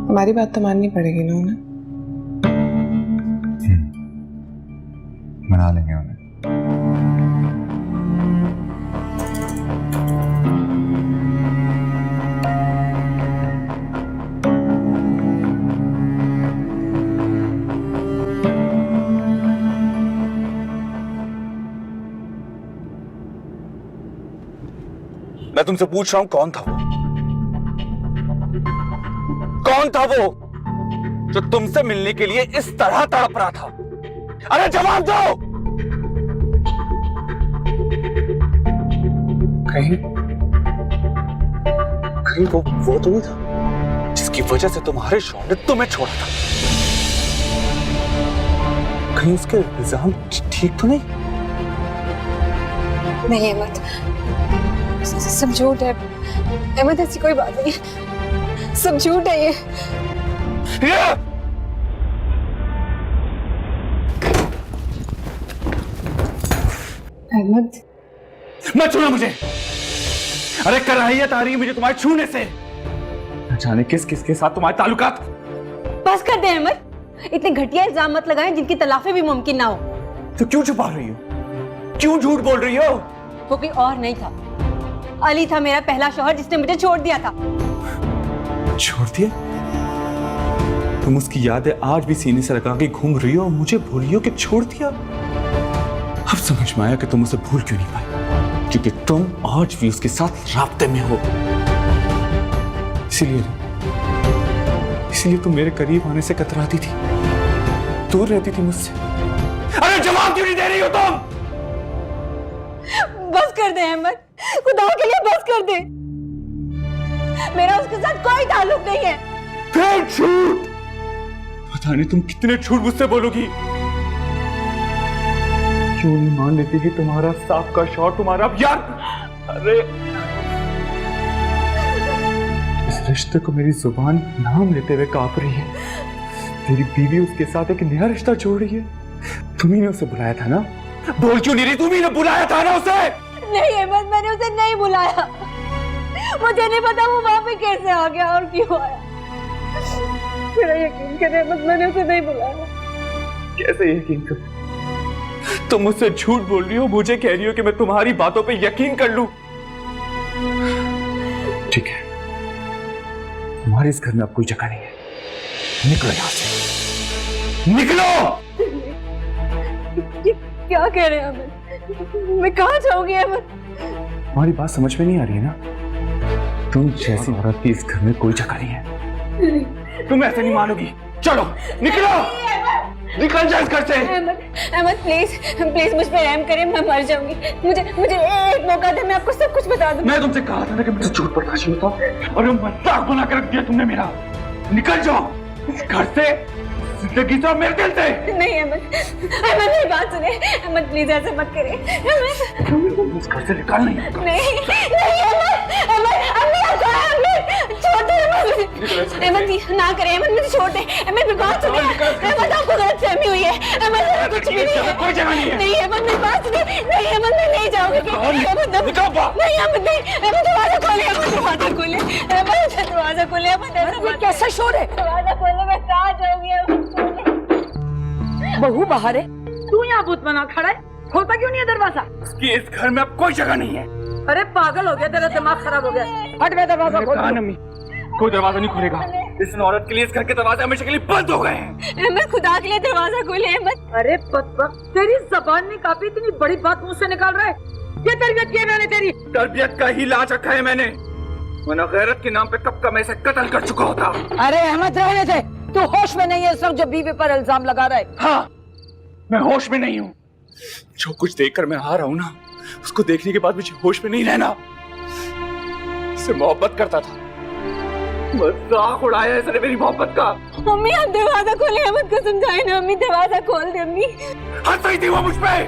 हमारी बात तो माननी पड़ेगी ना उन्हें। मना लेंगे उन्हें। मैं तुमसे पूछ रहा हूं, कौन था वो? कौन था वो जो तुमसे मिलने के लिए इस तरह तड़प रहा था? अरे जवाब दो! कहीं वो तो नहीं था जिसकी वजह से तुम्हारे शौहर ने तुम्हें छोड़ा था? कहीं उसके इल्जाम ठीक तो नहीं? नहीं अहमद, सब झूठ है। अहमद, ऐसी कोई बात नहीं है, सब झूठ है ये। अहमद, मत छूना मुझे। अरे कराहियत आ रही है मुझे तुम्हारे छूने से। न जाने किस किस के साथ तुम्हारे ताल्लुकात। बस कर दे अहमद, इतने घटिया इल्जाम मत लगाएं जिनकी तलाफी भी मुमकिन ना हो। तो क्यों छुपा रही हो? क्यों झूठ बोल रही हो? वो कोई और नहीं था, अली था मेरा पहला शौहर जिसने मुझे छोड़ दिया था। छोड़ दिया? तुम उसकी यादें आज भी सीने से लगा के घूम रही हो और मुझे भूल रही हो कि छोड़ दिया। अब समझ में आया कि तुम उसे भूल क्यों नहीं पाई, क्योंकि तुम आज भी उसके साथ राब्ते में हो। इसीलिए तुम मेरे करीब आने से कतराती थी, दूर रहती थी मुझसे। अरे जवाब क्यों नहीं दे रही हो तुम? बस कर दे अहमद, खुदा के लिए बस कर दे। मेरा उसके साथ कोई ताल्लुक नहीं है। फिर झूठ, पता नहीं तुम कितने झूठ मुझसे बोलोगी। क्यों नहीं मान लेती कि तुम्हारा सांप का शॉट तुम्हारा यार। अरे इस रिश्ते को मेरी जुबान नाम लेते हुए कांप रही है। तेरी बीवी उसके साथ एक नया रिश्ता जोड़ रही है। तुम्ही ने उसे बुलाया था ना? बोल क्यों नहीं रही? तुम्ही ने बुलाया था ना उसे? नहीं अहमद, मैंने उसे नहीं बुलाया। मुझे नहीं पता वो वहां पे कैसे आ गया और क्यों आया। मेरा यकीन करे अहमद, मैंने उसे नहीं बुलाया। कैसे यकीन करूं? तुम मुझसे झूठ बोल रही हो, मुझे कह रही हो कि मैं तुम्हारी बातों पे यकीन कर लूं। ठीक है, तुम्हारे इस घर में अब कोई जगह नहीं है। निकलो यहां से, निकलो। क्या कह रहे हैं अहमद? मैं कहाँ जाऊंगी अहमद? तुम्हारी बात समझ में नहीं आ रही है ना? तुम जैसी औरत की इस घर में कोई जगह नहीं है। तुम ऐसे नहीं मानोगी। चलो निकलो, निकल जा इस घर से। अहमद प्लीज प्लीज मुझ पे रहम करें, मैं मर जाऊंगी। मुझे एक मौका दे, मैं आपको सब कुछ बता दूं। मैं तुमसे कहा था ना कि मुझे झूठ बर्दाश्त नहीं होता, और मजाक बना कर रख दिया तुमने मेरा। निकल जाओ इस घर से, जिंदगी से, मेरे दिल से। नहीं अहमद मेरी बात सुने। अहमद प्लीज ऐसे मत करें। अहमद इस घर से निकल नहीं। नहीं छोड़ दे अहमद, ना करे अहमद, मुझे छोड़ दे। अहमद मेरी बात सुने। अहमद आपको गलतफहमी हुई है। अहमद कुछ भी नहीं है, कोई जगह नहीं है। नहीं अहमद मेरी बात सुने। नहीं अहमद मैं नहीं जाऊंगी। अहमद नहीं अहमद नहीं। अहमद दरवाजा खोले, अहमद दरवाजा खोले, अहमद दरवाजा खोले। अहमद कैसा शोर है? दरवाजा खोले, मैं कहाँ जाऊंगी? बहू बाहर है, तू यहाँ भूत बना खड़ा है, खोलता क्यों नहीं है दरवाजा? उसकी इस घर में अब कोई जगह नहीं है। अरे पागल हो गया, तेरा दिमाग खराब हो गया। हट, मैं दरवाजा खोल। अम्मी, कोई दरवाजा नहीं खुलेगा। इस औरत के लिए इस घर के दरवाजे हमेशा के लिए बंद हो गए हैं। अहमद खुदा के लिए दरवाजा खोले अहमद। अरे बदबख्त, तेरी जबान में काफी इतनी बड़ी बात मुंह से निकाल रहा है। ये तरबियत की है मैंने तेरी? तरबियत का ही लाज रखा है मैंने, वरना गैरत के नाम पे कब का मैं इसे कत्ल कर चुका होता। अरे अहमद रहने दे, तू होश में नहीं है इस वक्त जो बीवी पर इल्जाम लगा रहा है। हाँ, मैं होश में नहीं हूँ। जो कुछ देखकर मैं आ रहा हूँ ना, उसको देखने के बाद मुझे होश में नहीं रहना। इससे मोहब्बत करता था, मजाक उड़ाया इसने मेरी मोहब्बत का। अम्मी आप दरवाजा खोले, अहमद को समझाए ना। अम्मी दरवाजा खोल दे। अम्मी हंस रही थी वो मुझ पे।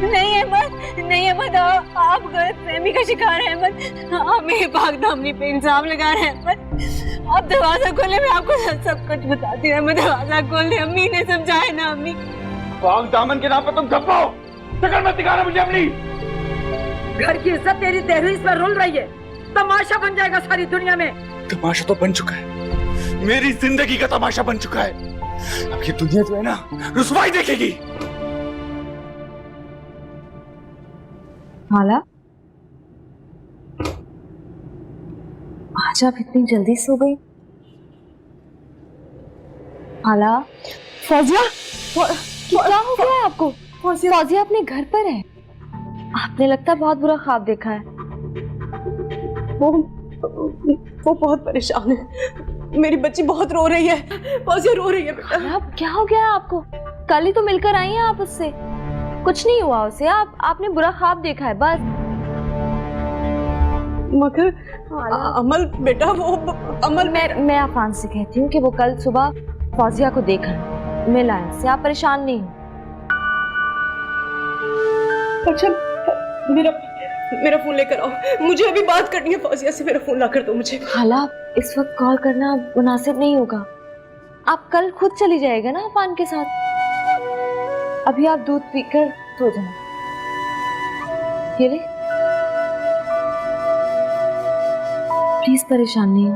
नहीं अहमद, नहीं अहमद, आप गलतफहमी का शिकार हैं अहमद। आप मेरे पाक दामनी पे इल्जाम लगा रहे हैं अहमद। आप दरवाजा खोले, मैं आपको सब कुछ बताती हूँ। अहमद दरवाजा खोल दे, अम्मी ने समझाए ना। अम्मी पाक दामन के नाम पे तुम धप्पो, शक्ल मत दिखाना मुझे अपनी। घर की इज्जत तेरी तहरीर पर रुल रही है, तमाशा बन जाएगा सारी दुनिया में। तमाशा तो बन चुका है, मेरी जिंदगी का तमाशा बन चुका है। अब ये दुनिया जो है ना, रुसवाई देखेगी। हाला, आज आप इतनी जल्दी सो गई? हाला, फौजिया, क्या हो गया है आपको? फौजिया अपने घर पर है। आपने लगता बहुत बुरा ख्वाब देखा है। वो बहुत परेशान है, मेरी बच्ची बहुत रो रही है। फौजिया रो रही है बेटा। अब क्या हो गया आपको? कल ही तो मिलकर आई हैं आप उससे। कुछ नहीं हुआ उसे, आपने बुरा ख्वाब देखा है बस। मगर अमल बेटा, वो अमल मैं आफान से कहती हूँ कि वो कल सुबह फौजिया को देखा, मिला है उससे। आप परेशान नहीं हो? अच्छा, मेरा फोन लेकर आओ, मुझे अभी बात करनी है फौजिया से। मेरा फोन ला कर दो मुझे। हाला, इस वक्त कॉल करना मुनासिब नहीं होगा। आप कल खुद चली जाएगा ना अफान के साथ। अभी आप दूध पीकर सो जाए। ये ले, प्लीज परेशान नहीं हो।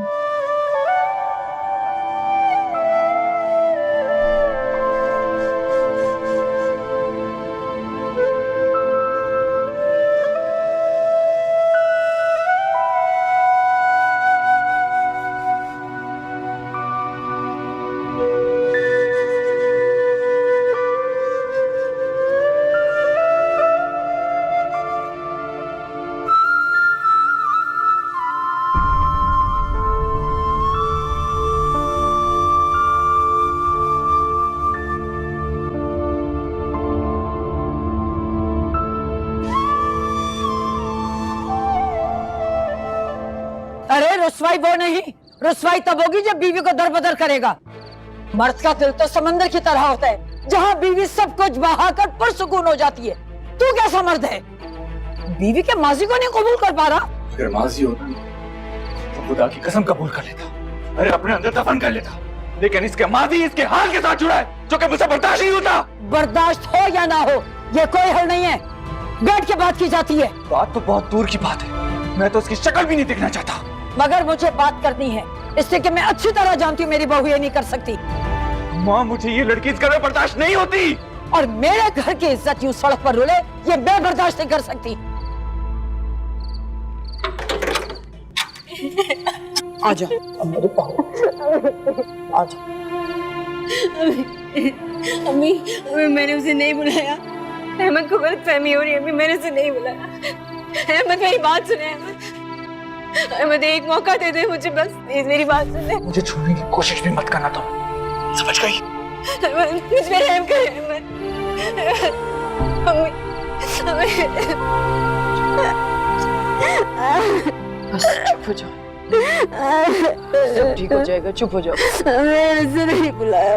रुसवाई वो नहीं, रुसवाई तब होगी जब बीवी को दरबदर करेगा। मर्द का दिल तो समंदर की तरह होता है, जहाँ बीवी सब कुछ बहाकर पुरसुकून हो जाती है। तू कैसा मर्द है, बीवी के माजी को नहीं कबूल कर पा रहा? अगर माजी होता तो खुदा की कसम कबूल कर लेता, अरे अपने अंदर दफन कर लेता, लेकिन इसके माजी इसके हाल के साथ जुड़ा है जो कि मुझे बर्दाश्त नहीं होता। बर्दाश्त हो या ना हो, ये कोई हल नहीं है, बैठ के बात की जाती है। बात तो बहुत दूर की बात है, मैं तो उसकी शक्ल भी नहीं देखना चाहता। मगर मुझे बात करनी है, इससे कि मैं अच्छी तरह जानती हूँ मेरी बहू ये नहीं कर सकती। माँ मुझे ये लड़की इस घर में बर्दाश्त नहीं होती, और मेरे घर की इज्जत यूं सड़क पर रुले ये मैं बर्दाश्त नहीं कर सकती। आजा मेरी बहू, आजा। अम्मी अम्मी मैंने उसे नहीं बुलाया, अहमद को गलतफहमी हो रही है, अम्मी मैंने उसे नहीं बुलाया। अहमद मेरी बात सुने, अहमद एक मौका दे दे मुझे, बस प्लीज मेरी बात सुन ले। मुझे छूने की कोशिश भी मत करना तुम, समझ गई? मुझ पे रहम कर अहमद। बस चुप हो जाओ, सब ठीक हो जाएगा, चुप हो जाओ। मैंने उसे नहीं बुलाया।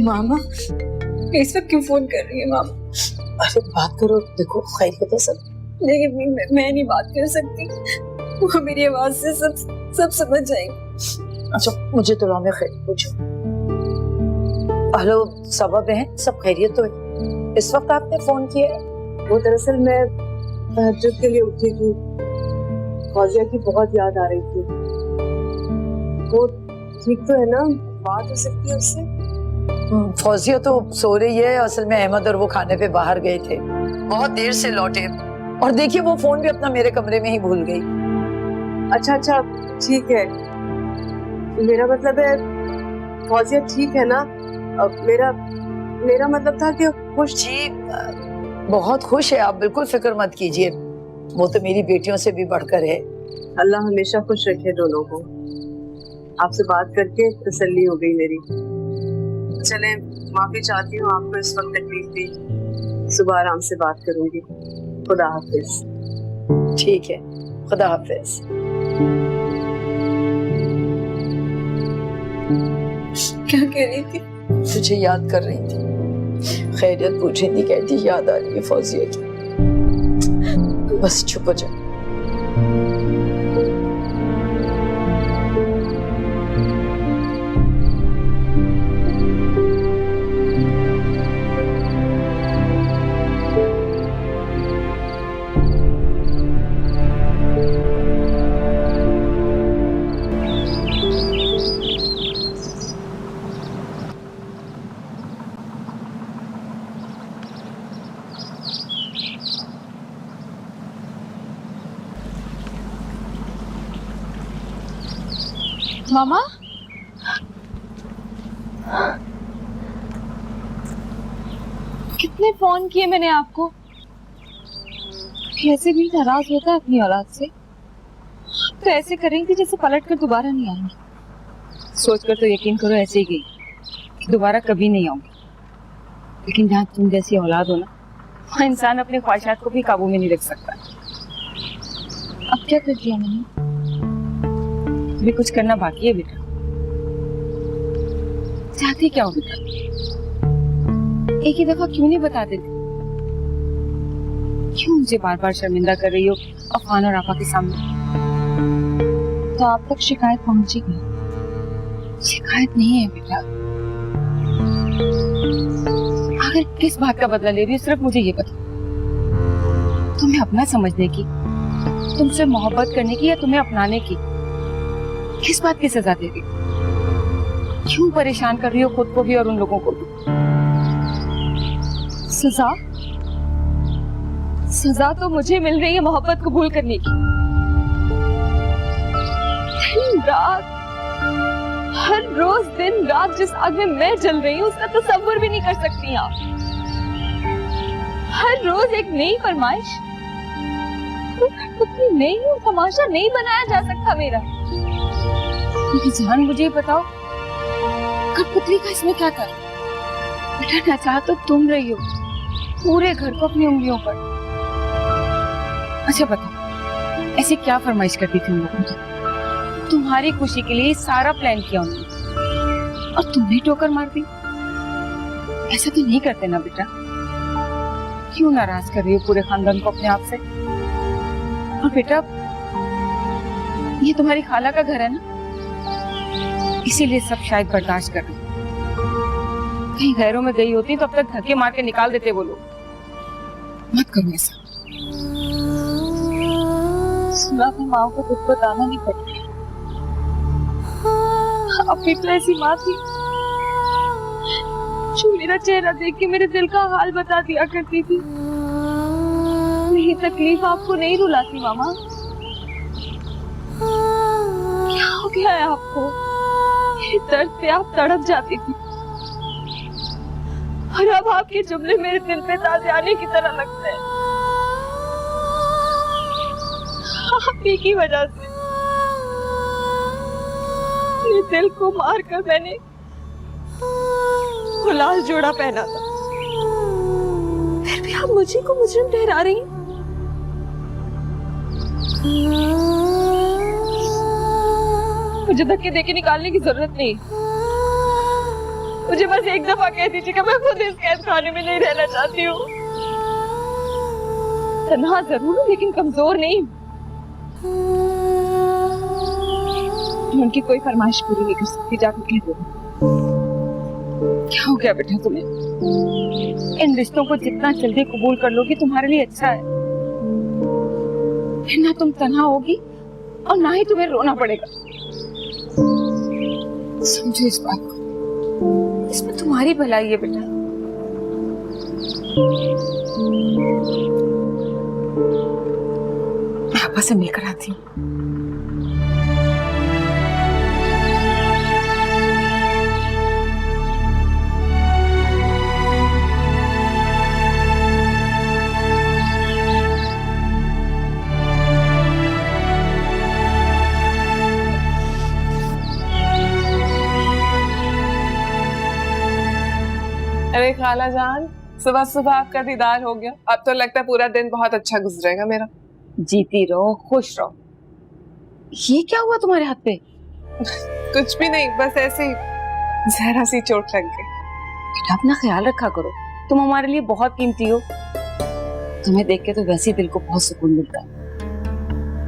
मामा इस वक्त क्यों फोन कर रही है मामा? अरे बात करो, देखो खैरियत है सब। लेकिन मैं नहीं बात कर सकती, वो मेरी आवाज से सब समझ जाएंगे। अच्छा मुझे तो में खैर पूछो। हेलो सबा बहन, सब खैरियत तो है? इस वक्त आपने फोन किया है? वो दरअसल मैं तहज्जुद के लिए उठी थी, फौजिया की बहुत याद आ रही थी। वो ठीक तो है ना, बात हो सकती है उससे? फौजिया तो सो रही है, असल में अहमद और वो खाने पे बाहर गए थे, बहुत देर से लौटे, और देखिए वो फोन भी अपना मेरे कमरे में ही भूल गई। अच्छा ठीक है, मेरा मतलब है फौजिया ठीक है ना? मेरा मतलब था कि खुश। जी बहुत खुश है, आप बिल्कुल फिक्र मत कीजिए, वो तो मेरी बेटियों से भी बढ़कर है। अल्लाह हमेशा खुश रखे दोनों को। आपसे बात करके तसल्ली हो गई मेरी। चले माफी चाहती हूँ आपको इस वक्त तकलीफ दी, सुबह आराम से बात करूंगी। खुदा हाफिज। ठीक है, खुदा हाफिज। क्या कह रही थी? तुझे याद कर रही थी, खैरियत पूछी थी, कहती याद आ रही है फौजिया की। बस चुप हो जाओ। मामा कितने फोन किए मैंने आपको, कैसे भी नाराज होता है अपनी औलाद से, तो ऐसे करेंगे जैसे पलट कर दोबारा नहीं आएंगे। सोचकर तो यकीन करो ऐसे ही गई, दोबारा कभी नहीं आऊंगी। लेकिन जहाँ तुम जैसी औलाद हो ना, वहाँ इंसान अपने ख्वाहिशात को भी काबू में नहीं रख सकता। अब क्या कर दिया मैंने? भी कुछ करना बाकी है बेटा। चाहती क्या हो बेटा? एक ही दफा क्यों नहीं बता देती? क्यों मुझे बार बार शर्मिंदा कर रही हो अफान और आपा के सामने? तो आप तक शिकायत पहुंचेगी। शिकायत नहीं है बेटा, आखिर किस बात का बदला ले रही हो? सिर्फ मुझे ये बता, तुम्हें अपना समझने की, तुमसे मोहब्बत करने की, या तुम्हें अपनाने की? किस बात की सजा दे रही? क्यों परेशान कर रही हो खुद को भी और उन लोगों को भी? सजा? सजा तो मुझे मिल रही है मोहब्बत कबूल करने की। दिन रात, हर रोज दिन रात जिस आग में मैं जल रही हूँ उसका तसव्वुर भी नहीं कर सकती आप। हर रोज एक नई फरमाइश, कुछ नई तमाशा नहीं बनाया जा सकता मेरा। जान मुझे बताओ कठपुतली का इसमें क्या कर? बेटा नचा तो तुम रही हो पूरे घर को अपनी उंगलियों पर। अच्छा बताओ ऐसे क्या फरमाइश करती थी उन लोगों की? तुम्हारी खुशी के लिए सारा प्लान किया उन्होंने और तुमने टोकर मार दी। ऐसा तो नहीं करते ना बेटा। क्यों नाराज कर रही हो पूरे खानदान को अपने आप से? और बेटा ये तुम्हारी खाला का घर है ना, इसीलिए सब शायद बर्दाश्त कर रहे। कहीं गैरों में गई होती तो अब तक धक्के मार के निकाल देते वो लोग। मत करो ऐसा। सुना अपनी माँ को कुछ बताना नहीं पड़ता। अब पिछले ऐसी माँ थी जो मेरा चेहरा देख के मेरे दिल का हाल बता दिया करती थी। मेरी तकलीफ आपको नहीं रुलाती मामा। क्या हो गया है आपको? मेरे दर्द पे आप तड़प जाती थी और अब आपके जुमले मेरे दिल पे ताज़ियाने की तरह लगते हैं। आप ही की वजह से मेरे दिल को मारकर मैंने वो लाल जोड़ा पहना था। फिर भी आप मुझे को मुजरिम ठहरा रही हैं। मुझे धक्के देके निकालने की जरूरत नहीं। मुझे बस एक दफा कह दीजिए कि मैं खुद इस कैद खाने में नहीं रहना चाहती हूँ। तन्हा जरूर हूँ लेकिन कमजोर नहीं। मैं उनकी कोई फरमाइश पूरी नहीं कर सकती। जाकर कह दो। क्या हो गया बेटा तुम्हें? इन रिश्तों को जितना जल्दी कबूल कर लोगी तुम्हारे लिए अच्छा है। फिर ना तुम तन्हा होगी और ना ही तुम्हें रोना पड़ेगा। समझो इस बात को, इसमें तुम्हारी भलाई है बेटा। मैं आपस से मिलकर आती हूँ। अरे खाला जान, सुबह सुबह आपका दीदार हो गया। अब तो लगता है पूरा दिन बहुत अच्छा गुजरेगा मेरा। जीती रहो, खुश रहो। ये क्या हुआ तुम्हारे हाथ पे? कुछ भी नहीं, बस ऐसे ही जहरा सी चोट लग गई। बेटा अपना ख्याल रखा करो, तुम हमारे लिए बहुत कीमती हो। तुम्हें देख के तो वैसे ही दिल को बहुत सुकून मिलता है।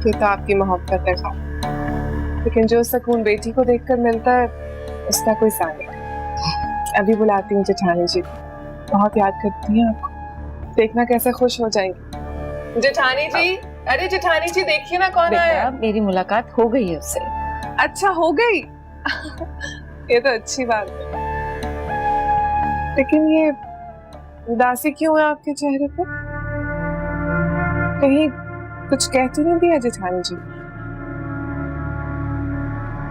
ये तो आपकी मोहब्बत है खाला, लेकिन जो सुकून बेटी को देखकर मिलता है उसका कोई साथ नहीं। अभी बुलाती हूँ जेठानी जी, बहुत याद करती हैं आपको। देखना कैसे खुश हो जाएंगी। जेठानी जी, अरे जेठानी जी देखिए ना कौन आया। मेरी मुलाकात हो गई है उससे। अच्छा हो गई? ये तो अच्छी बात है। लेकिन ये उदासी क्यों है आपके चेहरे पर? कहीं कुछ कहती नहीं दिया जेठानी जी?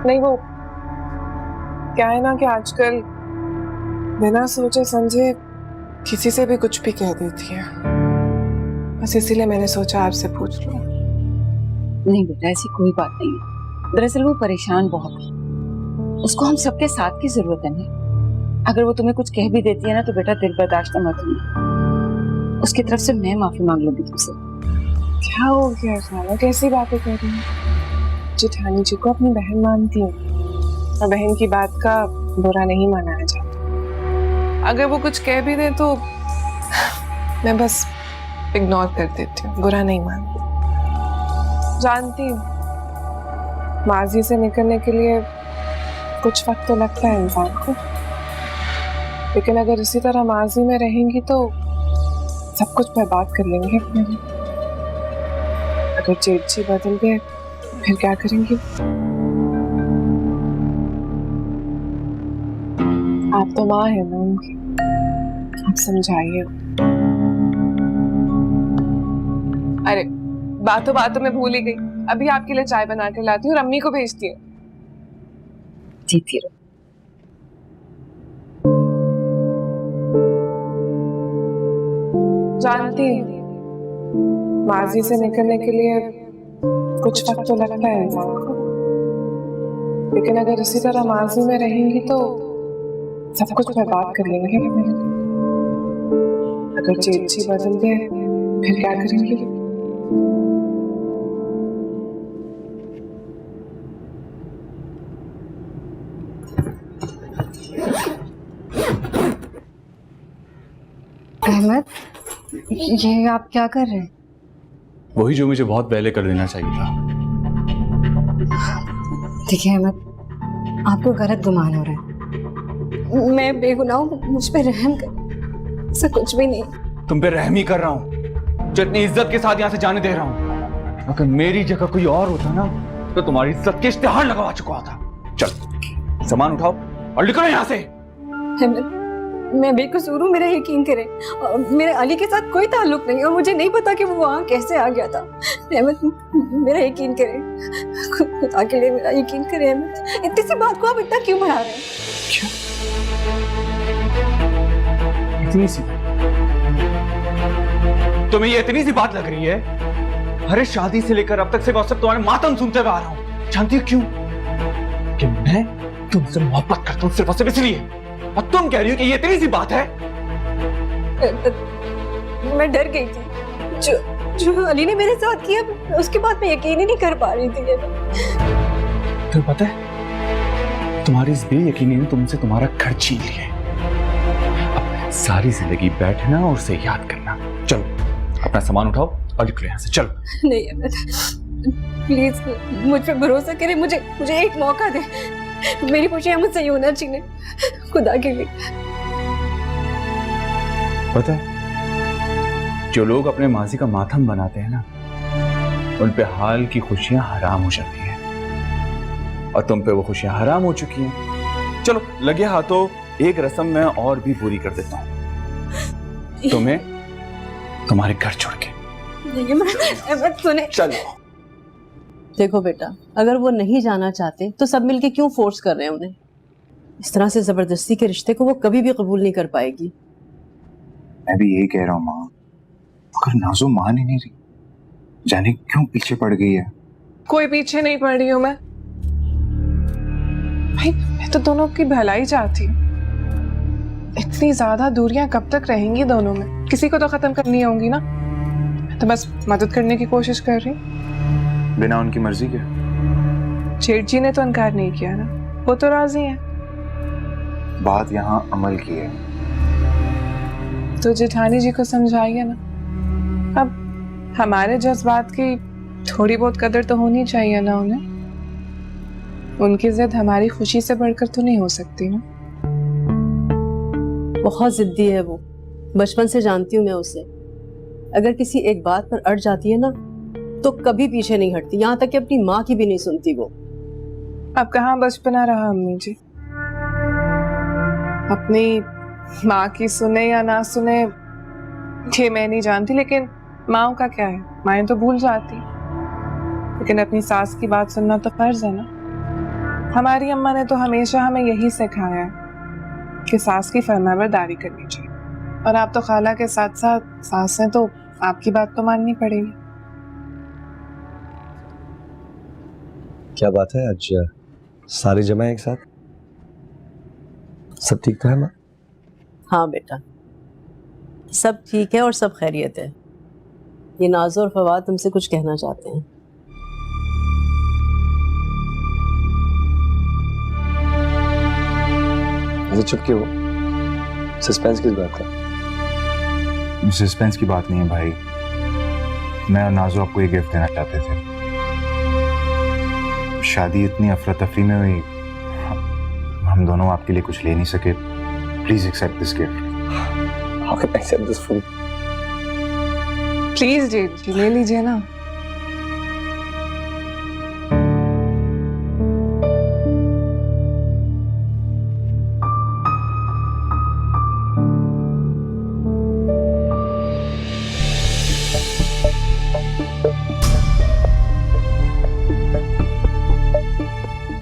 नहीं, वो क्या है ना कि आजकल बिना सोचे समझे किसी से भी कुछ भी कह देती है। बस इसीलिए मैंने सोचा आपसे पूछ लूं। नहीं बेटा ऐसी कोई बात नहीं है। दरअसल वो परेशान बहुत है, उसको हम सबके साथ की जरूरत है ना। अगर वो तुम्हें कुछ कह भी देती है ना तो बेटा दिल बर्दाश्त मत होना। उसकी तरफ से मैं माफी मांग लूंगी तुमसे। क्या हो गया खाला, कैसी बातें कर रही हैं? जेठानी जी को अपनी बहन मानती हूँ और बहन की बात का बुरा नहीं माना जाता। अगर वो कुछ कह भी दे तो मैं बस इग्नोर कर देती हूँ, बुरा नहीं मानती। जानती हूँ माजी से निकलने के लिए कुछ वक्त तो लगता है इंसान को, लेकिन अगर इसी तरह माजी में रहेंगी तो सब कुछ बर्बाद कर लेंगे अपने लिए। अगर जेठ जी बदल गए फिर क्या करेंगी? आप तो माँ है ना उनकी, आप समझाइए। अरे बातों बातों में भूल ही गई, अभी आपके लिए चाय बना के लाती हूँ और अम्मी को भेजती हूँ। जीती रहो। जानती हूँ, माजी से निकलने के लिए कुछ वक्त तो लगता है इंसान को, लेकिन अगर इसी तरह माजी में रहेंगी तो सब कुछ बर्बाद कर लेंगे। अगर चेची बदल गए फिर क्या करेंगे? अहमद, ये आप क्या कर रहे हैं? वही जो मुझे बहुत पहले कर देना चाहिए था। देखिए अहमद, आपको गलत गुमान हो रहा है। मैं बेगुनाह हूँ, मुझ पे रहम कर। ऐसा कुछ भी नहीं। तुम पे रहम ही कर रहा हूँ, जो इतनी इज्जत के साथ यहाँ से जाने दे रहा हूँ। अगर मेरी जगह कोई और होता ना तो तुम्हारी इज्जत के इश्तिहार लगवा चुका था। चल सामान उठाओ और निकलो यहाँ से। अहमद, मैं बेकसूर हूँ, मेरा यकीन करें। और मेरे अली के साथ कोई ताल्लुक नहीं और मुझे नहीं पता कि वो वहाँ कैसे आ गया था। अहमद, मेरा यकीन करें, खुदा के लिए मेरा यकीन करें। अहमद, इतनी सी बात को आप इतना क्यों बढ़ा रहे हैं? इतनी सी? तुम्हें ये इतनी सी बात लग रही है? अरे शादी से लेकर अब तक सिर्फ और सिर्फ तुम्हारे मातम सुनते हुए आ रहा हूँ। जानती हो क्यों? कि मैं तुमसे मोहब्बत करता हूँ सिर्फ और सिर्फ इसलिए, और तुम कह रही हो कि ये इतनी सी बात है? मैं डर गई थी। जो अली ने मेरे साथ किया, उसके बाद मैं यकीन ही नहीं कर पा रही थी। तुम्हें पता है, तुम्हारी इस बेयकीनी ने तुमसे तुम्हारा घर छीन लिया है। अब सारी जिंदगी बैठना और उसे याद करना। चलो अपना सामान उठाओ और निकलो यहाँ से। चलो। नहीं अहमद, प्लीज मुझ पे भरोसा करें, मुझे एक मौका दे। मेरी खुशियां मुझसे यूं ना छीने, खुदा के लिए। पता है, जो लोग अपने माजी का मातम बनाते हैं ना, उन पे हाल की खुशियां हराम हो जाती हैं, और तुम पे वो खुशियां हराम हो चुकी हैं। चलो लगे हाथों एक रस्म मैं और भी पूरी कर देता हूँ, तुम्हें तुम्हारे घर छोड़ के। अहमद सुने। चलो। देखो बेटा, अगर वो नहीं जाना चाहते तो सब मिलके क्यों फोर्स कर रहे हैं उन्हें? इस तरह से जबरदस्ती के रिश्ते को वो कभी भी कबूल नहीं कर पाएगी। मैं भी यही कह रहा हूँ माँ, मगर नाज़ो मान ही नहीं रही, जाने क्यों पीछे पड़ गई है। कोई पीछे नहीं पड़ रही हूँ मैं भाई, मैं तो दोनों की भलाई चाहती हूँ। इतनी ज्यादा दूरियां कब तक रहेंगी दोनों में? किसी को तो खत्म करनी होंगी ना। मैं तो बस मदद करने की कोशिश कर रही हूँ, बिना उनकी मर्जी के। जेठ जी ने तो इनकार नहीं किया ना, वो तो राजी हैं। बात यहाँ अमल की है। तो जेठानी जी को समझाइए ना। अब हमारे जज्बात की थोड़ी बहुत कदर तो होनी चाहिए ना उन्हें। उनकी जिद हमारी खुशी से बढ़कर तो नहीं हो सकती ना। बहुत जिद्दी है वो, बचपन से जानती हूँ मैं उसे। अगर किसी एक बात पर अड़ जाती है ना तो कभी पीछे नहीं हटती, यहाँ तक कि अपनी माँ की भी नहीं सुनती वो। अब कहाँ बचपना रहा अम्मी जी। अपनी माँ की सुने या ना सुने ये मैं नहीं जानती, लेकिन माँ का क्या है, माँ तो भूल जाती, लेकिन अपनी सास की बात सुनना तो फर्ज है ना। हमारी अम्मा ने तो हमेशा हमें यही सिखाया है कि सास की फरमाबरदारी करनी चाहिए, और आप तो खाला के साथ साथ सास हैं, तो आपकी बात तो माननी पड़ेगी। क्या बात है, आज सारे जमा एक साथ? सब ठीक था है माँ? हाँ बेटा, सब ठीक है और सब खैरियत है। ये नाज़ो और फवाद तुमसे कुछ कहना चाहते हैं। ऐसे चुप क्यों हो? सस्पेंस किस बात का? सस्पेंस की बात नहीं है भाई, मैं और नाज़ो आपको ये गिफ्ट देना चाहते थे। शादी इतनी अफरा तफरी में हुई, हम दोनों आपके लिए कुछ ले नहीं सके। Please accept this gift. How can I accept this food? Please जी ले लीजिए ना।